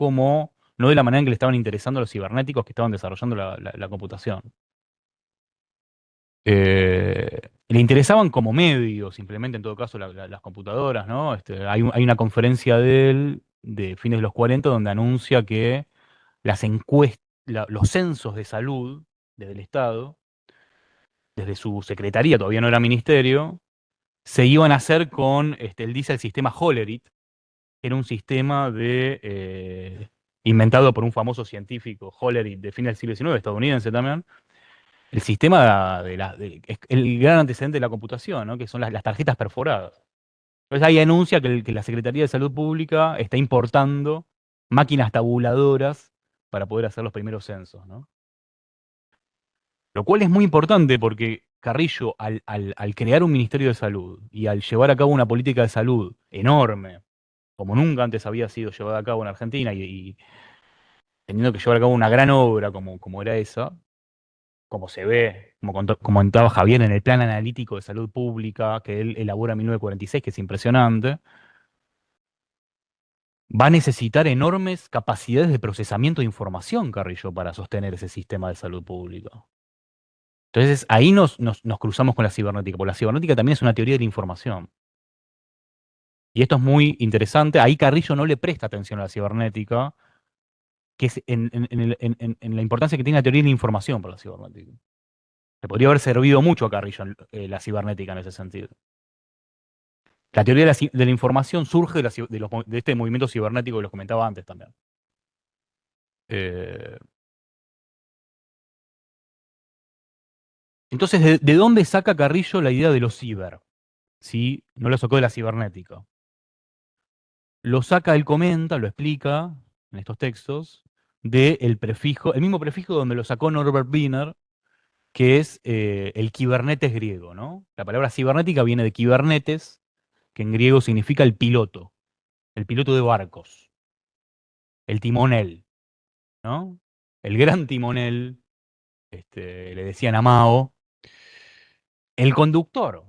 de la manera en que le estaban interesando a los cibernéticos que estaban desarrollando la computación. Le interesaban como medio, simplemente en todo caso las computadoras, ¿no? Hay una conferencia de él de fines de los 40 donde anuncia que las encuestas, los censos de salud desde el Estado, desde su secretaría, todavía no era ministerio, se iban a hacer con, él dice, el sistema Hollerith, que era un sistema inventado por un famoso científico, Hollerith, de fines del siglo XIX, estadounidense también, el sistema es el gran antecedente de la computación, ¿no? Que son las tarjetas perforadas. Entonces ahí anuncia que la Secretaría de Salud Pública está importando máquinas tabuladoras para poder hacer los primeros censos, ¿no? Lo cual es muy importante porque Carrillo, al crear un Ministerio de Salud y al llevar a cabo una política de salud enorme, como nunca antes había sido llevada a cabo en Argentina, y teniendo que llevar a cabo una gran obra como era esa, como se ve, como comentaba Javier, en el Plan Analítico de Salud Pública que él elabora en 1946, que es impresionante, va a necesitar enormes capacidades de procesamiento de información, Carrillo, para sostener ese sistema de salud pública. Entonces ahí nos cruzamos con la cibernética, porque la cibernética también es una teoría de la información. Y esto es muy interesante. Ahí Carrillo no le presta atención a la cibernética, que es en la importancia que tiene la teoría de la información para la cibernética. Le podría haber servido mucho a Carrillo la cibernética en ese sentido. La teoría de la información surge de este movimiento cibernético que los comentaba antes también. Eh, entonces, ¿de dónde saca Carrillo la idea de los ciber? ¿Sí? No lo sacó de la cibernética. Lo saca, él comenta, lo explica en estos textos, del prefijo, el mismo prefijo donde lo sacó Norbert Wiener, que es el kibernetes griego, ¿no? La palabra cibernética viene de kibernetes, que en griego significa el piloto de barcos, el timonel, ¿no? El gran timonel, le decían a Mao, el conductor,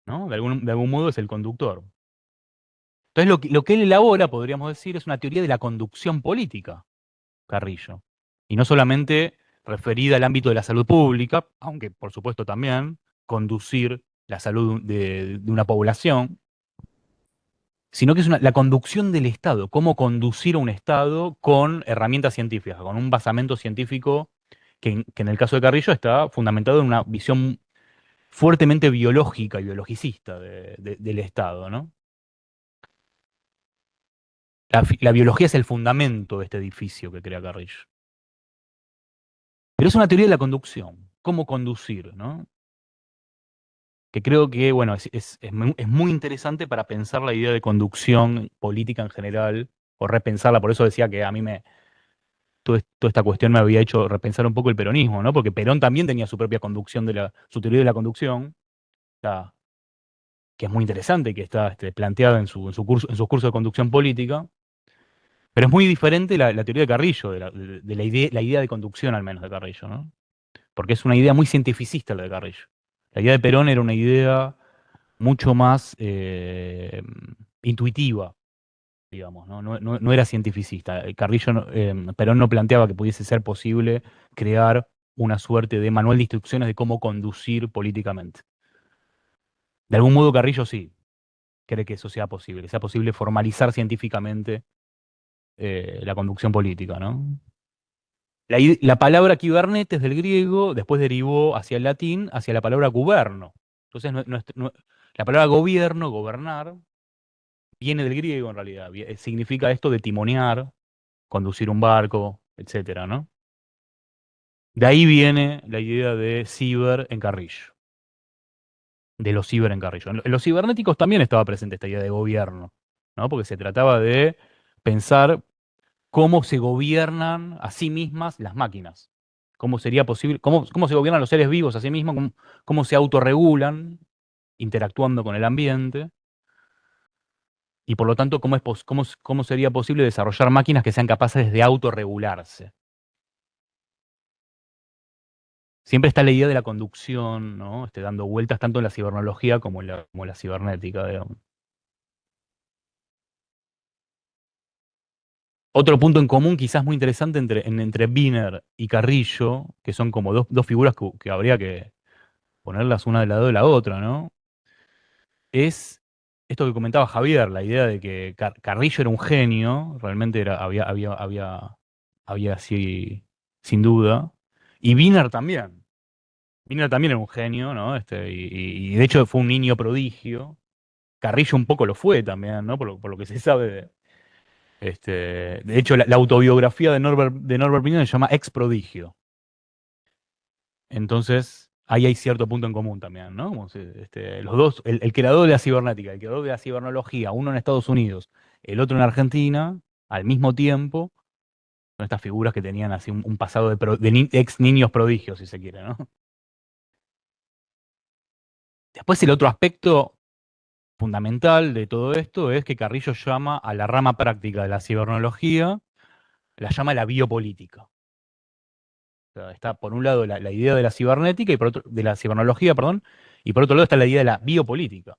¿no? De algún modo es el conductor. Entonces lo que él elabora, podríamos decir, es una teoría de la conducción política, Carrillo. Y no solamente referida al ámbito de la salud pública, aunque por supuesto también conducir la salud de una población, sino que es la conducción del Estado, cómo conducir a un Estado con herramientas científicas, con un basamento científico que en el caso de Carrillo está fundamentado en una visión fuertemente biológica y biologicista del Estado, ¿no? La biología es el fundamento de este edificio que crea Carrillo. Pero es una teoría de la conducción, cómo conducir, ¿no? Que creo que, bueno, es muy interesante para pensar la idea de conducción política en general, o repensarla, por eso decía que a mí toda esta cuestión me había hecho repensar un poco el peronismo, ¿no? Porque Perón también tenía su propia conducción, su teoría de la conducción, la- que es muy interesante, que está planteada en sus cursos de conducción política, pero es muy diferente la teoría de Carrillo, de la idea de conducción al menos de Carrillo, ¿no? Porque es una idea muy cientificista la de Carrillo. La idea de Perón era una idea mucho más intuitiva, digamos, ¿no? No era cientificista. Carrillo, Perón no planteaba que pudiese ser posible crear una suerte de manual de instrucciones de cómo conducir políticamente. De algún modo Carrillo sí cree que eso sea posible formalizar científicamente la conducción política, ¿no? La palabra kibernetes del griego después derivó hacia el latín, hacia la palabra guberno. Entonces, la palabra gobierno, gobernar, viene del griego en realidad. Significa esto de timonear, conducir un barco, etcétera, ¿no? De ahí viene la idea de ciber en Carrillo, de los ciber en Carrillo. En los cibernéticos también estaba presente esta idea de gobierno, ¿no? Porque se trataba de pensar cómo se gobiernan a sí mismas las máquinas, cómo sería posible, cómo se gobiernan los seres vivos a sí mismos, cómo se autorregulan interactuando con el ambiente, y por lo tanto, cómo sería posible desarrollar máquinas que sean capaces de autorregularse. Siempre está la idea de la conducción, ¿no? Dando vueltas tanto en la cibernología como en la cibernética, digamos. Otro punto en común, quizás muy interesante, entre Wiener y Carrillo, que son como dos figuras que habría que ponerlas una del lado de la otra, ¿no? Es esto que comentaba Javier, la idea de que Carrillo era un genio, realmente había así, sin duda, y Wiener también. Wiener también era un genio, ¿no? Y de hecho fue un niño prodigio. Carrillo un poco lo fue también, ¿no? Por lo que se sabe de hecho, la autobiografía de Norbert Wiener se llama Ex Prodigio. Entonces, ahí hay cierto punto en común también, ¿no? Los dos, el creador de la cibernética, el creador de la cibernología, uno en Estados Unidos, el otro en Argentina, al mismo tiempo, son estas figuras que tenían así un pasado de ex niños prodigios, si se quiere, ¿no? Después, el otro aspecto fundamental de todo esto es que Carrillo llama a la rama práctica de la cibernología, la llama la biopolítica. O sea, está por un lado la idea de la cibernética y de la cibernología, perdón, y por otro lado está la idea de la biopolítica.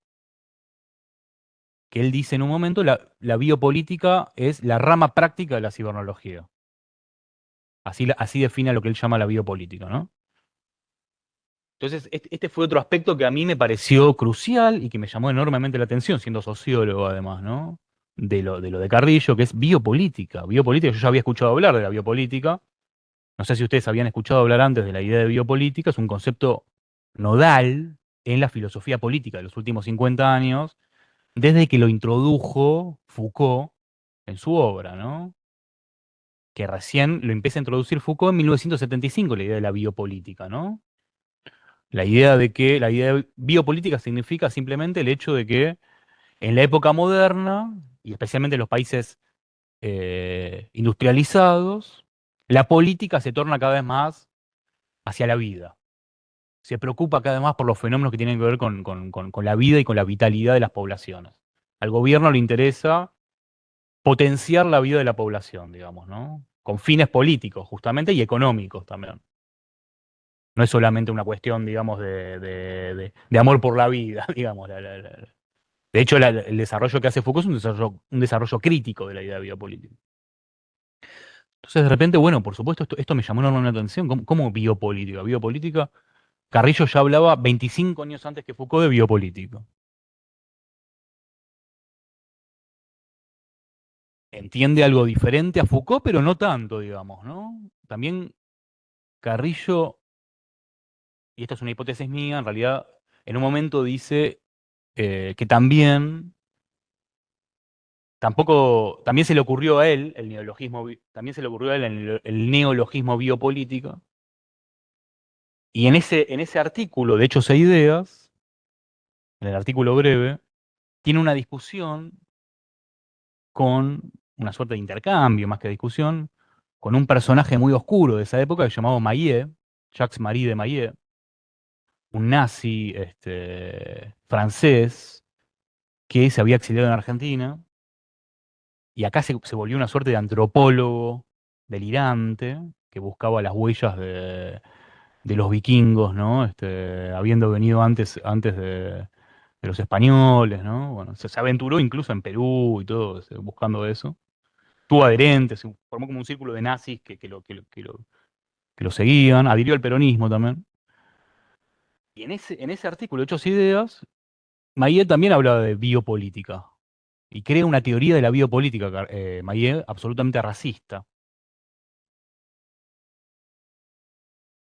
Que él dice en un momento, la biopolítica es la rama práctica de la cibernología. Así define lo que él llama la biopolítica, ¿no? Entonces, este fue otro aspecto que a mí me pareció crucial y que me llamó enormemente la atención, siendo sociólogo además, ¿no? De lo de Carrillo, que es biopolítica. Biopolítica, yo ya había escuchado hablar de la biopolítica. No sé si ustedes habían escuchado hablar antes de la idea de biopolítica, es un concepto nodal en la filosofía política de los últimos 50 años, desde que lo introdujo Foucault en su obra, ¿no? Que recién lo empieza a introducir Foucault en 1975, la idea de la biopolítica, ¿no? La idea de biopolítica significa simplemente el hecho de que en la época moderna, y especialmente en los países industrializados, la política se torna cada vez más hacia la vida. Se preocupa cada vez más por los fenómenos que tienen que ver con la vida y con la vitalidad de las poblaciones. Al gobierno le interesa potenciar la vida de la población, digamos, ¿no? Con fines políticos, justamente, y económicos también. No es solamente una cuestión, digamos, de amor por la vida, digamos. De hecho, el desarrollo que hace Foucault es un desarrollo crítico de la idea de biopolítica. Entonces, de repente, bueno, por supuesto, esto me llamó enormemente la atención. ¿Cómo biopolítica? Biopolítica, Carrillo ya hablaba 25 años antes que Foucault de biopolítica. Entiende algo diferente a Foucault, pero no tanto, digamos, ¿no? También Carrillo, y esta es una hipótesis mía, en realidad, en un momento dice que también se le ocurrió a él el neologismo, también se le ocurrió a él el neologismo biopolítica, y en ese artículo de Hechos e Ideas, en el artículo breve, tiene una discusión con una suerte de intercambio, más que discusión, con un personaje muy oscuro de esa época llamado Maillet, Jacques-Marie de Maillet, un nazi francés que se había exiliado en Argentina y acá se volvió una suerte de antropólogo delirante que buscaba las huellas de los vikingos, ¿no? Habiendo venido antes de los españoles, ¿no? Bueno, se aventuró incluso en Perú y todo, buscando eso. Tuvo adherentes, se formó como un círculo de nazis que lo seguían, adhirió al peronismo también. Y en ese artículo, Hechos e Ideas, Maillet también hablaba de biopolítica y crea una teoría de la biopolítica, Maillet, absolutamente racista.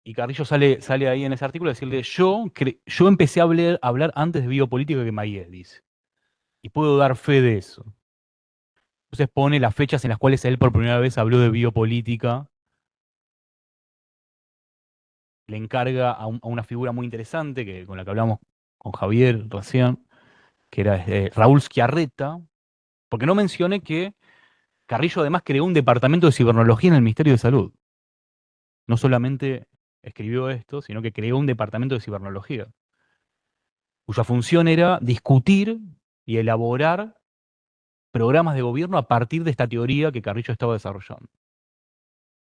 Y Carrillo sale ahí en ese artículo a decirle, yo empecé a hablar antes de biopolítica que Maillet, dice. Y puedo dar fe de eso. Entonces pone las fechas en las cuales él por primera vez habló de biopolítica, le encarga a una figura muy interesante con la que hablamos con Javier recién, que era Raúl Schiarretta, porque no mencioné que Carrillo además creó un departamento de cibernología en el Ministerio de Salud. no solamente escribió esto, sino que creó un departamento de cibernología, cuya función era discutir y elaborar programas de gobierno a partir de esta teoría que Carrillo estaba desarrollando.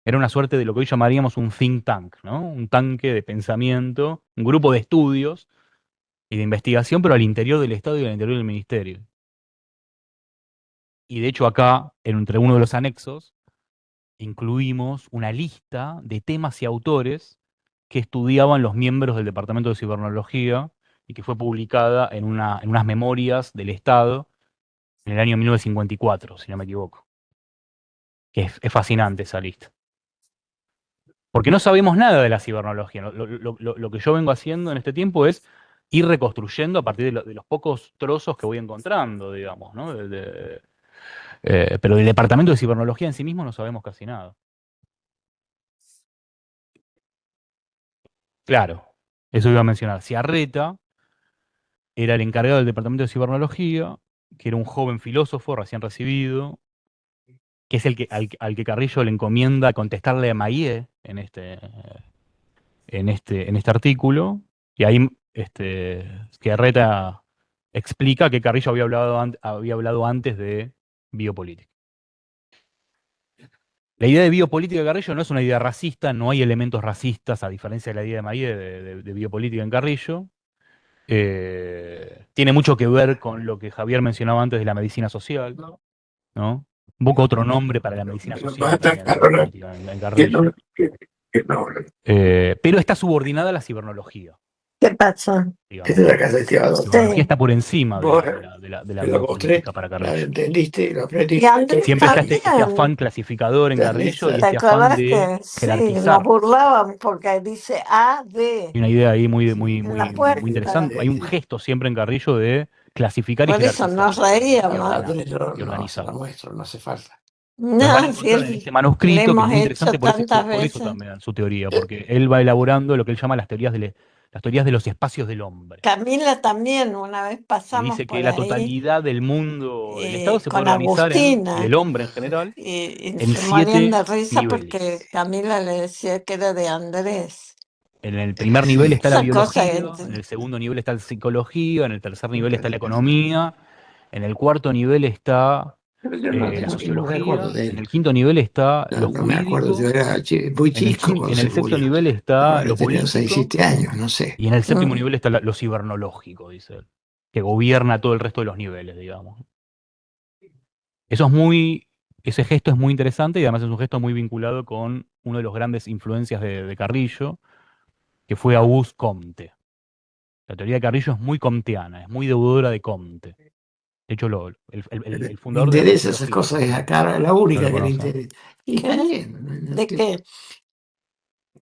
Era una suerte de lo que hoy llamaríamos un think tank, ¿no? Un tanque de pensamiento, un grupo de estudios y de investigación, pero al interior del Estado y al interior del Ministerio. Y de hecho acá, entre uno de los anexos, incluimos una lista de temas y autores que estudiaban los miembros del Departamento de Cibernología y que fue publicada en unas memorias del Estado en el año 1954, si no me equivoco. Que es fascinante esa lista. Porque no sabemos nada de la cibernología. Lo que yo vengo haciendo en este tiempo es ir reconstruyendo a partir de los pocos trozos que voy encontrando, digamos, ¿no? Pero del departamento de cibernología en sí mismo no sabemos casi nada. Claro, eso iba a mencionar. Ciarreta era el encargado del departamento de cibernología, que era un joven filósofo recién recibido, que es al que Carrillo le encomienda contestarle a Mayé en este artículo, y ahí Ciarreta explica que Carrillo había hablado antes de biopolítica. La idea de biopolítica de Carrillo no es una idea racista, no hay elementos racistas, a diferencia de la idea de Mayé de biopolítica en Carrillo. Tiene mucho que ver con lo que Javier mencionaba antes de la medicina social, ¿no? Un poco otro nombre para la medicina social también, la biopolítica en Carrillo. Pero está subordinada a la cibernología. ¿Qué pasó? Digamos. Esta es la casa de Esteban. La cibernología está por encima Vos de la la mostré, biopolítica para la Carrillo. entendiste, la Y aprendiste. Andrés Siempre está este también. afán clasificador en Carrillo y ¿Te este afán acordás de que sí, nos jerarquizar. burlaban porque dice A, Hay D una idea ahí muy en la muy puerta? interesante. Hay un gesto siempre en Carrillo de clasificar y Por eso jerarquizar. nos Y reíamos. ordenar. Andrés, yo Y no se organizar. la muestro, no hace falta. Los van a No, si encontrar en este le manuscrito, que es hemos muy hecho interesante tantas por eso veces. también su teoría, porque él va elaborando lo que él llama las teorías de los espacios del hombre. Camila también, una vez Y pasamos dice que por la ahí totalidad del mundo, del Estado se puede con organizar y Agustina del hombre en general, y en se morían 7 de risa porque niveles. Camila le decía que era de Andrés. En el primer nivel Sí, está la Esa cosa biología, que en el segundo nivel está la psicología, en el tercer nivel está la pero economía, en el cuarto nivel está yo no, la no me acuerdo sociología, de en él. el quinto nivel está No, lo no me acuerdo, yo jurídico, era muy chico cuando en se el sexto murió. nivel está Habré lo tenido 6, político, 7 años, no sé. y en el séptimo Mm. nivel está lo cibernológico, dice él, que gobierna todo el resto de los niveles, digamos. Eso es ese gesto es muy interesante y además es un gesto muy vinculado con una de las grandes influencias de Carrillo, que fue Auguste Comte. La teoría de Carrillo es muy comteana, es muy deudora de Comte. De hecho, el Me fundador de la interesa esas sociología, cosas, es acá la no única lo que le conocen. interesa. Y está bien. ¿De qué?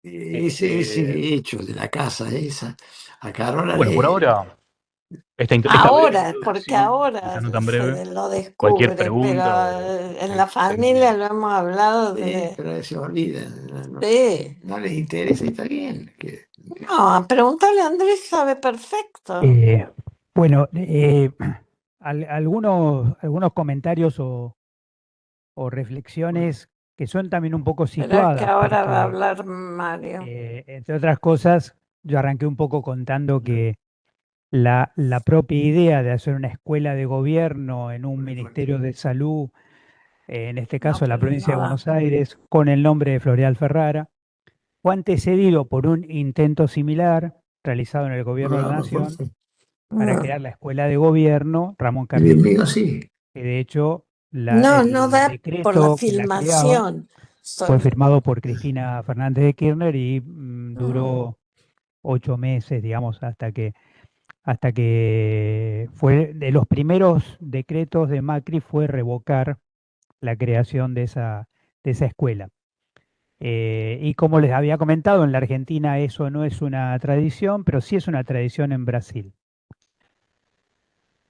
Ese hecho de la casa esa, a Carola Bueno, por le... ahora, esta breve Ahora, porque introducción, ahora quizás no tan breve, se lo cualquier descubre, pero pregunta en la familia entendimiento. lo hemos hablado Sí, pero se olvida. No, Sí. no les interesa y está bien. No, pregúntale a Andrés, sabe perfecto. Bueno, algunos comentarios o reflexiones que son también un poco Pero es que situadas, ahora va a porque hablar Mario. entre otras cosas, yo arranqué un poco contando que la propia idea de hacer una escuela de gobierno en un ministerio de salud, en este caso la pero provincia de no da. Buenos Aires, con el nombre de Floreal Ferrara, fue antecedido por un intento similar realizado en el gobierno de la Nación para crear la escuela de gobierno Ramón El Carrillo, mío sí. que de hecho No el da por la decreto que la creaba filmación. fue firmado por Cristina Fernández de Kirchner y duró 8 meses, digamos, hasta que fue de los primeros decretos de Macri fue revocar la creación de esa escuela. Y como les había comentado, en la Argentina eso no es una tradición, pero sí es una tradición en Brasil.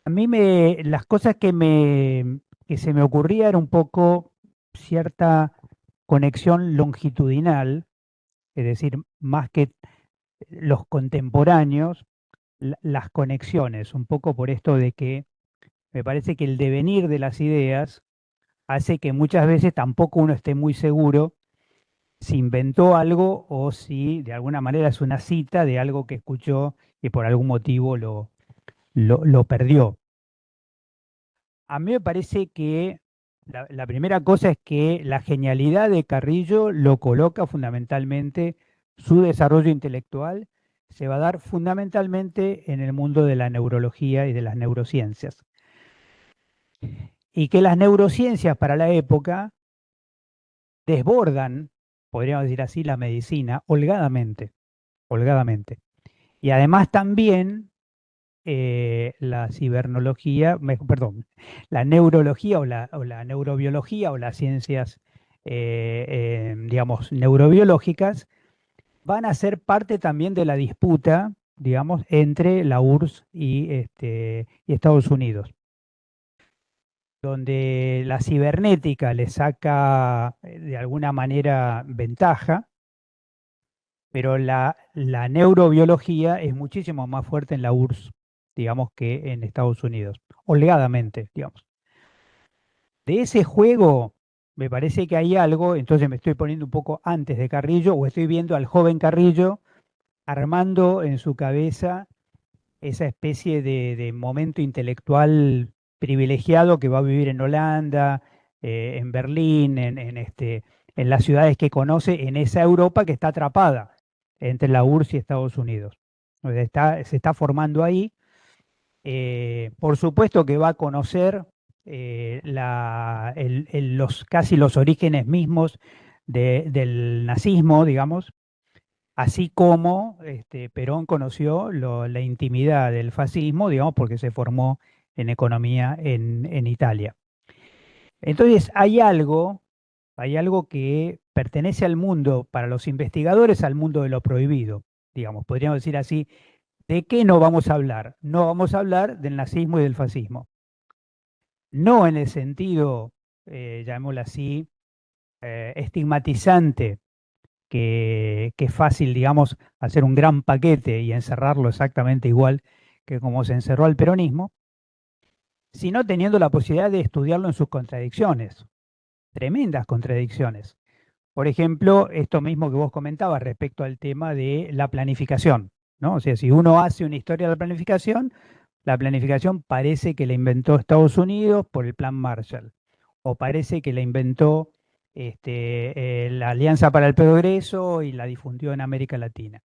A mí las cosas que se me ocurría era un poco cierta conexión longitudinal, es decir, más que los contemporáneos, las conexiones, un poco por esto de que me parece que el devenir de las ideas hace que muchas veces tampoco uno esté muy seguro si inventó algo o si de alguna manera es una cita de algo que escuchó y por algún motivo lo perdió. A mí me parece que la primera cosa es que la genialidad de Carrillo lo coloca fundamentalmente, su desarrollo intelectual se va a dar fundamentalmente en el mundo de la neurología y de las neurociencias. Y que las neurociencias para la época desbordan, podríamos decir así, la medicina holgadamente, holgadamente. Y además también la cibernología, perdón, la neurología o la neurobiología o las ciencias, digamos, neurobiológicas, van a ser parte también de la disputa, digamos, entre la URSS y Estados Unidos, donde la cibernética le saca de alguna manera ventaja, pero la neurobiología es muchísimo más fuerte en la URSS, digamos, que en Estados Unidos, holgadamente, digamos. De ese juego, me parece que hay algo, entonces me estoy poniendo un poco antes de Carrillo, o estoy viendo al joven Carrillo armando en su cabeza esa especie de momento intelectual privilegiado que va a vivir en Holanda, en Berlín, en las ciudades que conoce, en esa Europa que está atrapada entre la URSS y Estados Unidos. O sea, se está formando ahí. Por supuesto que va a conocer casi los orígenes mismos del nazismo, digamos, así como Perón conoció la intimidad del fascismo, digamos, porque se formó en economía en Italia. Entonces hay algo que pertenece al mundo, para los investigadores, al mundo de lo prohibido, digamos, podríamos decir así. ¿De qué no vamos a hablar? No vamos a hablar del nazismo y del fascismo. No en el sentido, llamémoslo así, estigmatizante, que es fácil, digamos, hacer un gran paquete y encerrarlo exactamente igual que como se encerró al peronismo, sino teniendo la posibilidad de estudiarlo en sus contradicciones, tremendas contradicciones. Por ejemplo, esto mismo que vos comentabas respecto al tema de la planificación, ¿no? O sea, si uno hace una historia de la planificación parece que la inventó Estados Unidos por el Plan Marshall, o parece que la inventó la Alianza para el Progreso y la difundió en América Latina.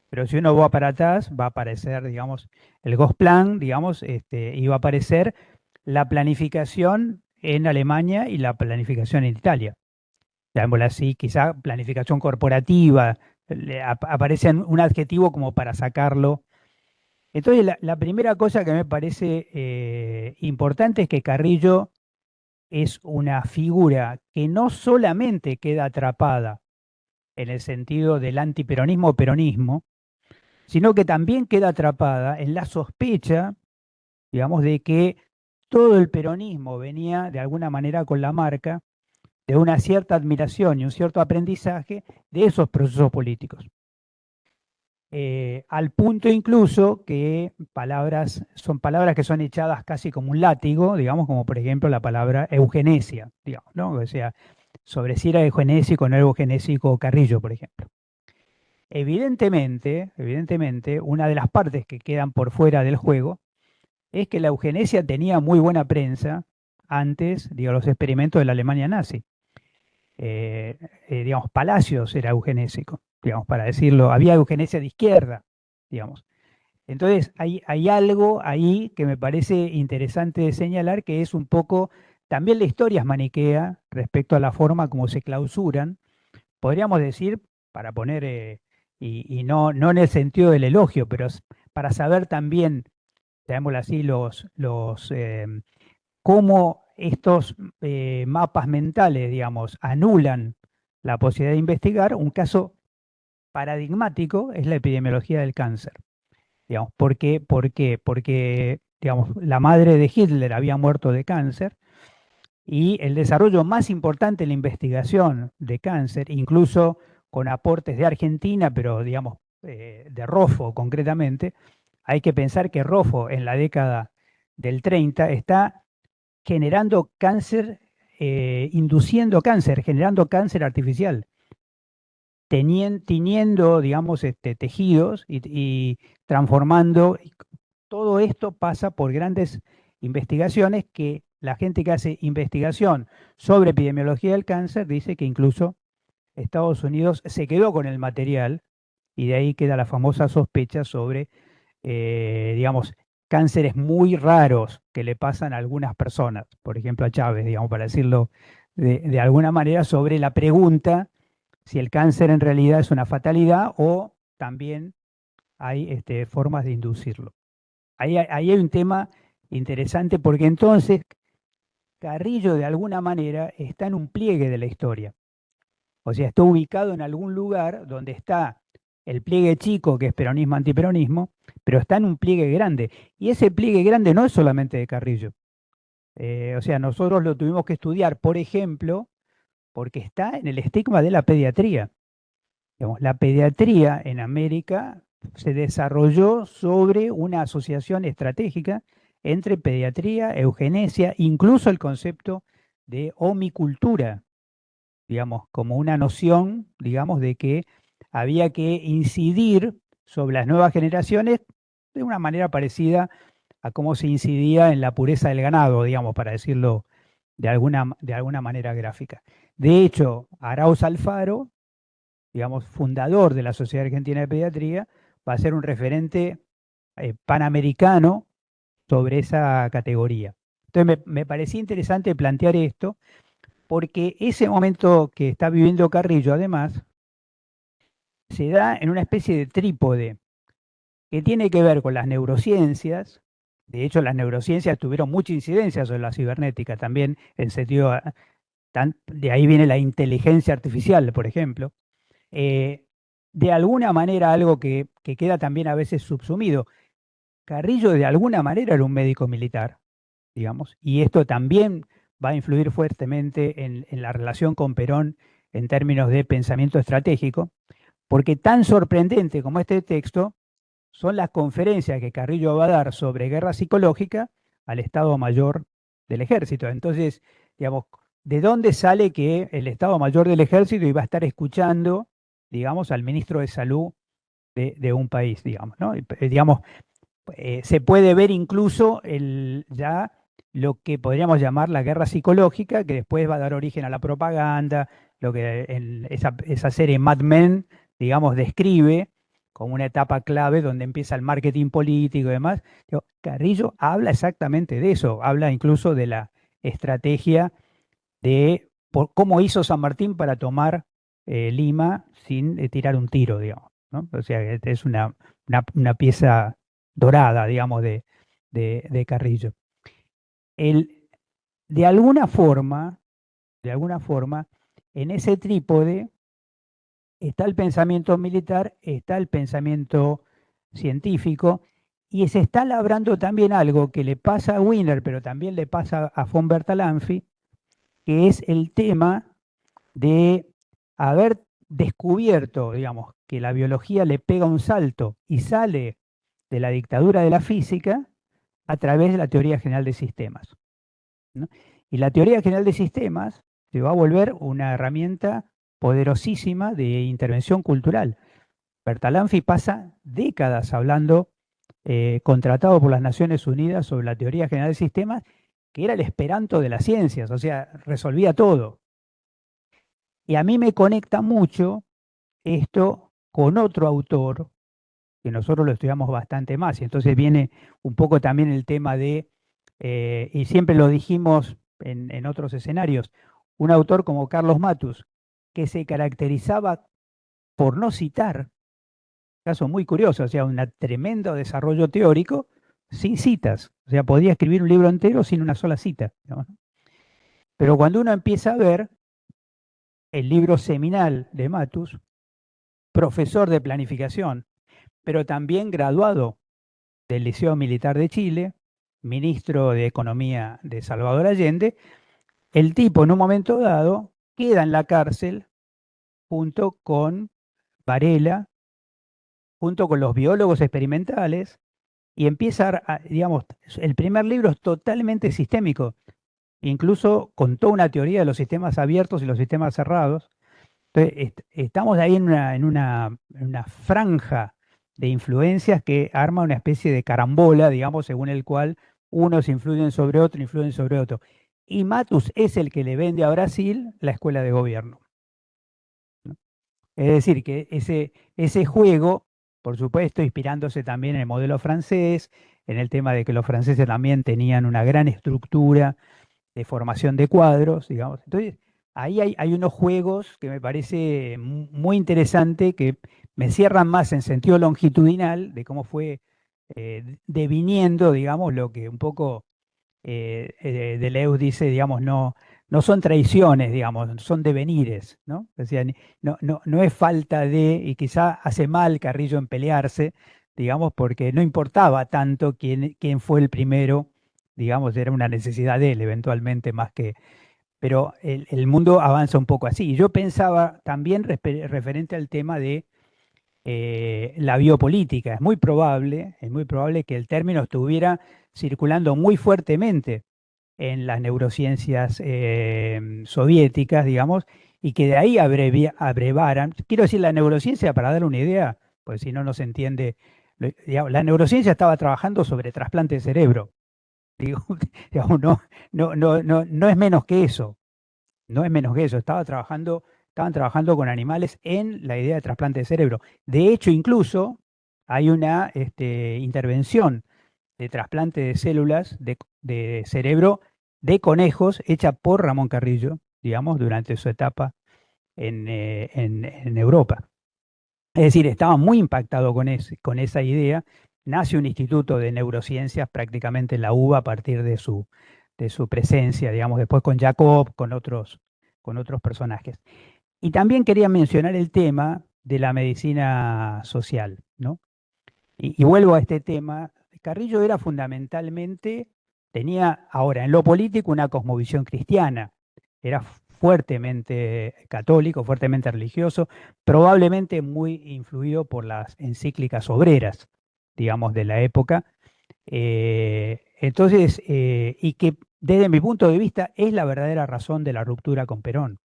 Pero si uno va para atrás, va a aparecer, digamos, el Gosplan, digamos, y va a aparecer la planificación en Alemania y la planificación en Italia. Llamémosla así, quizá planificación corporativa, aparece un adjetivo como para sacarlo. Entonces, la primera cosa que me parece importante es que Carrillo es una figura que no solamente queda atrapada en el sentido del antiperonismo o peronismo, sino que también queda atrapada en la sospecha, digamos, de que todo el peronismo venía de alguna manera con la marca de una cierta admiración y un cierto aprendizaje de esos procesos políticos. Al punto incluso que son palabras que son echadas casi como un látigo, digamos, como por ejemplo la palabra eugenesia, digamos, ¿no? O sea, sobre si era eugenésico o no eugenésico Carrillo, por ejemplo. Evidentemente, una de las partes que quedan por fuera del juego es que la eugenesia tenía muy buena prensa antes, digo, los experimentos de la Alemania nazi. Digamos, Palacios era eugenésico, digamos, para decirlo, había eugenesia de izquierda, digamos. Entonces, hay algo ahí que me parece interesante de señalar, que es un poco, también la historia es maniquea respecto a la forma como se clausuran, podríamos decir, para poner, y no en el sentido del elogio, pero para saber también, llamémoslo así, cómo estos mapas mentales, digamos, anulan la posibilidad de investigar. Un caso paradigmático es la epidemiología del cáncer. Digamos, ¿por qué? Porque, digamos, la madre de Hitler había muerto de cáncer y el desarrollo más importante en la investigación de cáncer, incluso con aportes de Argentina, pero digamos, de Roffo concretamente, hay que pensar que Roffo en la década del 30 está generando cáncer, induciendo cáncer, generando cáncer artificial. tiñendo, digamos, tejidos y transformando. Todo esto pasa por grandes investigaciones que la gente que hace investigación sobre epidemiología del cáncer dice que incluso Estados Unidos se quedó con el material y de ahí queda la famosa sospecha sobre, digamos, cánceres muy raros que le pasan a algunas personas, por ejemplo a Chávez, digamos, para decirlo de alguna manera, sobre la pregunta si el cáncer en realidad es una fatalidad o también hay formas de inducirlo. Ahí hay un tema interesante porque entonces Carrillo de alguna manera está en un pliegue de la historia. O sea, está ubicado en algún lugar donde está el pliegue chico, que es peronismo-antiperonismo, pero está en un pliegue grande. Y ese pliegue grande no es solamente de Carrillo. O sea, nosotros lo tuvimos que estudiar, por ejemplo, porque está en el estigma de la pediatría. Digamos, la pediatría en América se desarrolló sobre una asociación estratégica entre pediatría, eugenesia, incluso el concepto de homicultura, digamos, como una noción, digamos, de que había que incidir sobre las nuevas generaciones de una manera parecida a cómo se incidía en la pureza del ganado, digamos, para decirlo de alguna manera gráfica. De hecho, Arauz Alfaro, digamos, fundador de la Sociedad Argentina de Pediatría, va a ser un referente panamericano sobre esa categoría. Entonces me parecía interesante plantear esto, porque ese momento que está viviendo Carrillo, además, se da en una especie de trípode que tiene que ver con las neurociencias. De hecho, las neurociencias tuvieron mucha incidencia sobre la cibernética también, en sentido, de ahí viene la inteligencia artificial, por ejemplo. De alguna manera, algo que queda también a veces subsumido. Carrillo de alguna manera era un médico militar, digamos, y esto también va a influir fuertemente en la relación con Perón en términos de pensamiento estratégico, porque tan sorprendente como este texto son las conferencias que Carrillo va a dar sobre guerra psicológica al Estado Mayor del Ejército. Entonces, digamos, ¿de dónde sale que el Estado Mayor del Ejército iba a estar escuchando, digamos, al ministro de Salud de un país, digamos, ¿no? Digamos, se puede ver incluso ya lo que podríamos llamar la guerra psicológica, que después va a dar origen a la propaganda, lo que en esa serie Mad Men, digamos, describe como una etapa clave donde empieza el marketing político y demás. Carrillo habla exactamente de eso, habla incluso de la estrategia de cómo hizo San Martín para tomar Lima sin tirar un tiro, digamos, ¿no? O sea, es una pieza dorada, digamos, de Carrillo. De alguna forma, en ese trípode está el pensamiento militar, está el pensamiento científico, y se está labrando también algo que le pasa a Wiener, pero también le pasa a von Bertalanffy, que es el tema de haber descubierto, digamos, que la biología le pega un salto y sale de la dictadura de la física a través de la teoría general de sistemas, ¿no? Y la teoría general de sistemas se va a volver una herramienta poderosísima de intervención cultural. Bertalanffy pasa décadas hablando, contratado por las Naciones Unidas sobre la teoría general de sistemas, que era el esperanto de las ciencias, o sea, resolvía todo. Y a mí me conecta mucho esto con otro autor, que nosotros lo estudiamos bastante más, y entonces viene un poco también el tema de, y siempre lo dijimos en otros escenarios, un autor como Carlos Matus, que se caracterizaba por no citar, caso muy curioso, o sea, un tremendo desarrollo teórico sin citas, o sea, podía escribir un libro entero sin una sola cita, ¿no? Pero cuando uno empieza a ver el libro seminal de Matus, profesor de planificación, pero también graduado del Liceo Militar de Chile, ministro de Economía de Salvador Allende, el tipo en un momento dado queda en la cárcel junto con Varela, junto con los biólogos experimentales, y empieza, digamos, el primer libro es totalmente sistémico, incluso contó una teoría de los sistemas abiertos y los sistemas cerrados, Entonces, estamos ahí en una franja de influencias que arma una especie de carambola, digamos, según el cual unos influyen sobre otro. Y Matus es el que le vende a Brasil la escuela de gobierno, ¿no? Es decir, que ese juego, por supuesto, inspirándose también en el modelo francés, en el tema de que los franceses también tenían una gran estructura de formación de cuadros, digamos. Entonces, ahí hay unos juegos que me parece muy interesante, que me cierran más en sentido longitudinal de cómo fue deviniendo, digamos, lo que un poco Deleuze dice, digamos, no son traiciones, digamos, son devenires, ¿no? O sea, no es falta de, y quizá hace mal Carrillo en pelearse, digamos, porque no importaba tanto quién fue el primero, digamos, era una necesidad de él eventualmente más que, pero el mundo avanza un poco así. Y yo pensaba también referente al tema de la biopolítica. Es muy probable que el término estuviera circulando muy fuertemente en las neurociencias soviéticas, digamos, y que de ahí abrevaran. Quiero decir, la neurociencia, para dar una idea, pues si no, no se entiende. Digamos, la neurociencia estaba trabajando sobre trasplante de cerebro. Digo, digamos, no es menos que eso. No es menos que eso. Estaban trabajando con animales en la idea de trasplante de cerebro. De hecho, incluso hay una intervención de trasplante de células de cerebro de conejos hecha por Ramón Carrillo, digamos, durante su etapa en Europa. Es decir, estaba muy impactado con esa idea. Nace un instituto de neurociencias prácticamente en la UBA a partir de su presencia, digamos, después con Jacob, con otros personajes. Y también quería mencionar el tema de la medicina social, ¿no? Y vuelvo a este tema. Carrillo era fundamentalmente, tenía ahora en lo político una cosmovisión cristiana, era fuertemente católico, fuertemente religioso, probablemente muy influido por las encíclicas obreras, digamos, de la época. Entonces, y que desde mi punto de vista es la verdadera razón de la ruptura con Perón,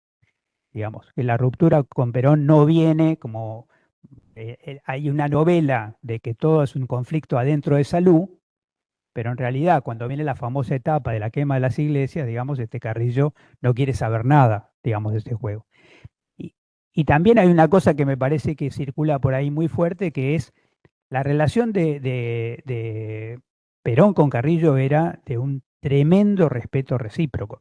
digamos, que la ruptura con Perón no viene como hay una novela de que todo es un conflicto adentro de Salud, pero en realidad cuando viene la famosa etapa de la quema de las iglesias, digamos, este Carrillo no quiere saber nada, digamos, de este juego. Y, y también hay una cosa que me parece que circula por ahí muy fuerte, que es la relación de Perón con Carrillo era de un tremendo respeto recíproco.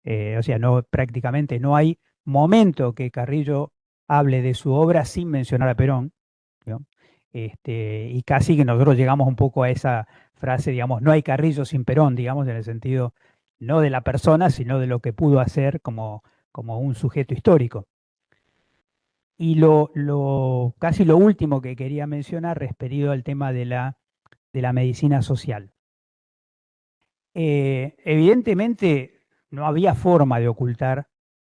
O sea, prácticamente no hay momento que Carrillo hable de su obra sin mencionar a Perón, ¿no? Y casi que nosotros llegamos un poco a esa frase, digamos, no hay Carrillo sin Perón, digamos, en el sentido no de la persona, sino de lo que pudo hacer como un sujeto histórico. Y casi lo último que quería mencionar, referido al tema de la medicina social. Evidentemente no había forma de ocultar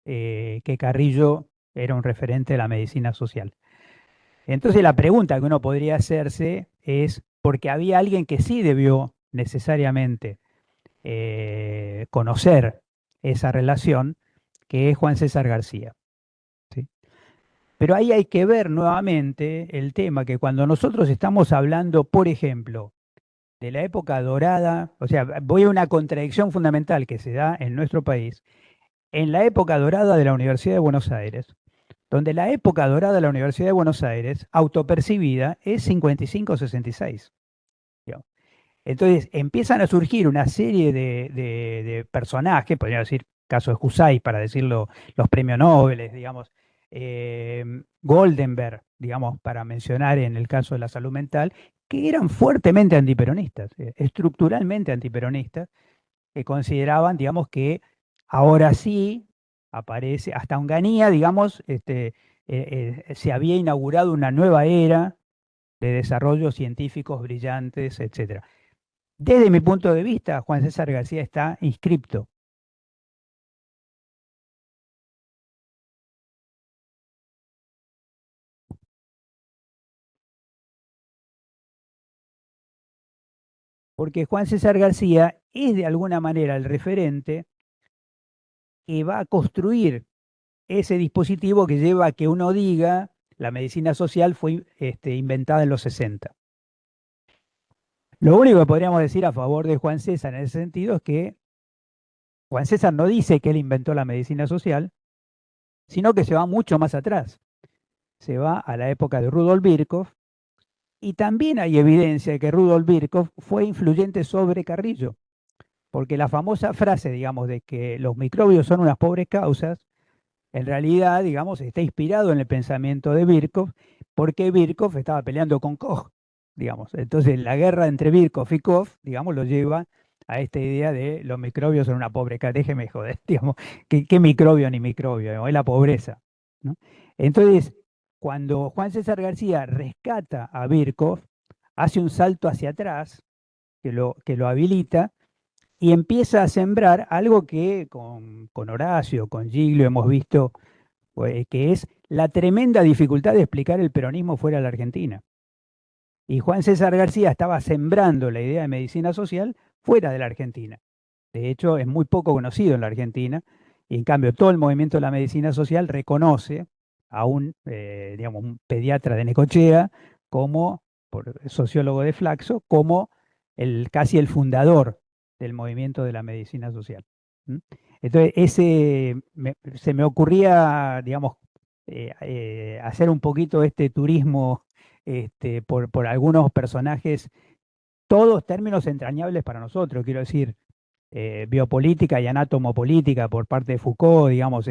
que Carrillo era un referente de la medicina social. Entonces la pregunta que uno podría hacerse es, porque había alguien que sí debió necesariamente conocer esa relación, que es Juan César García, ¿sí? Pero ahí hay que ver nuevamente el tema que cuando nosotros estamos hablando, por ejemplo, de la época dorada, o sea, voy a una contradicción fundamental que se da en nuestro país, en la época dorada de la Universidad de Buenos Aires, donde la época dorada de la Universidad de Buenos Aires, autopercibida, es 55-66. Digamos. Entonces empiezan a surgir una serie de personajes, podría decir, caso de Husay, para decirlo, los premios Nobel, digamos, Goldenberg, digamos, para mencionar en el caso de la salud mental, que eran fuertemente antiperonistas, estructuralmente antiperonistas, que consideraban, digamos, que ahora sí aparece, hasta Onganía, digamos, se había inaugurado una nueva era de desarrollos científicos brillantes, etcétera. Desde mi punto de vista, Juan César García está inscripto. Porque Juan César García es de alguna manera el referente que va a construir ese dispositivo que lleva a que uno diga la medicina social fue inventada en los 60. Lo único que podríamos decir a favor de Juan César en ese sentido es que Juan César no dice que él inventó la medicina social, sino que se va mucho más atrás. Se va a la época de Rudolf Virchow, y también hay evidencia de que Rudolf Virchow fue influyente sobre Carrillo, porque la famosa frase, digamos, de que los microbios son unas pobres causas, en realidad, digamos, está inspirado en el pensamiento de Virchow, porque Virchow estaba peleando con Koch, digamos. Entonces, la guerra entre Virchow y Koch, digamos, lo lleva a esta idea de los microbios son una pobre causas. Déjeme joder, digamos, ¿qué microbio ni microbio? Digamos, es la pobreza, ¿no? Entonces, cuando Juan César García rescata a Virchow, hace un salto hacia atrás que lo habilita y empieza a sembrar algo que con Horacio, con Giglio hemos visto, que es la tremenda dificultad de explicar el peronismo fuera de la Argentina. Y Juan César García estaba sembrando la idea de medicina social fuera de la Argentina. De hecho, es muy poco conocido en la Argentina, y en cambio todo el movimiento de la medicina social reconoce a digamos, un pediatra de Necochea como, sociólogo de Flaxo, como casi el fundador del movimiento de la medicina social. ¿Mm? Entonces, se me ocurría, digamos, hacer un poquito este turismo por algunos personajes, todos términos entrañables para nosotros, quiero decir, biopolítica y anatomopolítica por parte de Foucault, digamos,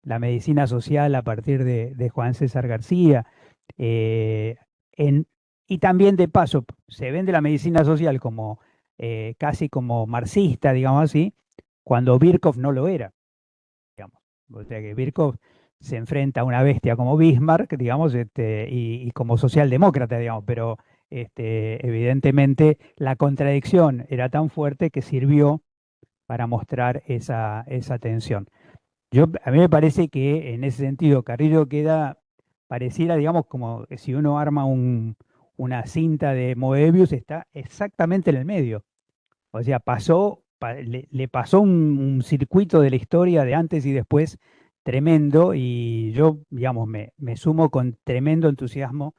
la medicina social a partir de Juan César García, eh, y también de paso se vende la medicina social como casi como marxista, digamos así, cuando Virchow no lo era, digamos. O sea que Virchow se enfrenta a una bestia como Bismarck, digamos, y como socialdemócrata, digamos, pero evidentemente la contradicción era tan fuerte que sirvió para mostrar esa tensión. A mí me parece que en ese sentido Carrillo pareciera, digamos, como si uno arma una cinta de Moebius, está exactamente en el medio. O sea, le pasó un circuito de la historia de antes y después tremendo, y yo, digamos, me sumo con tremendo entusiasmo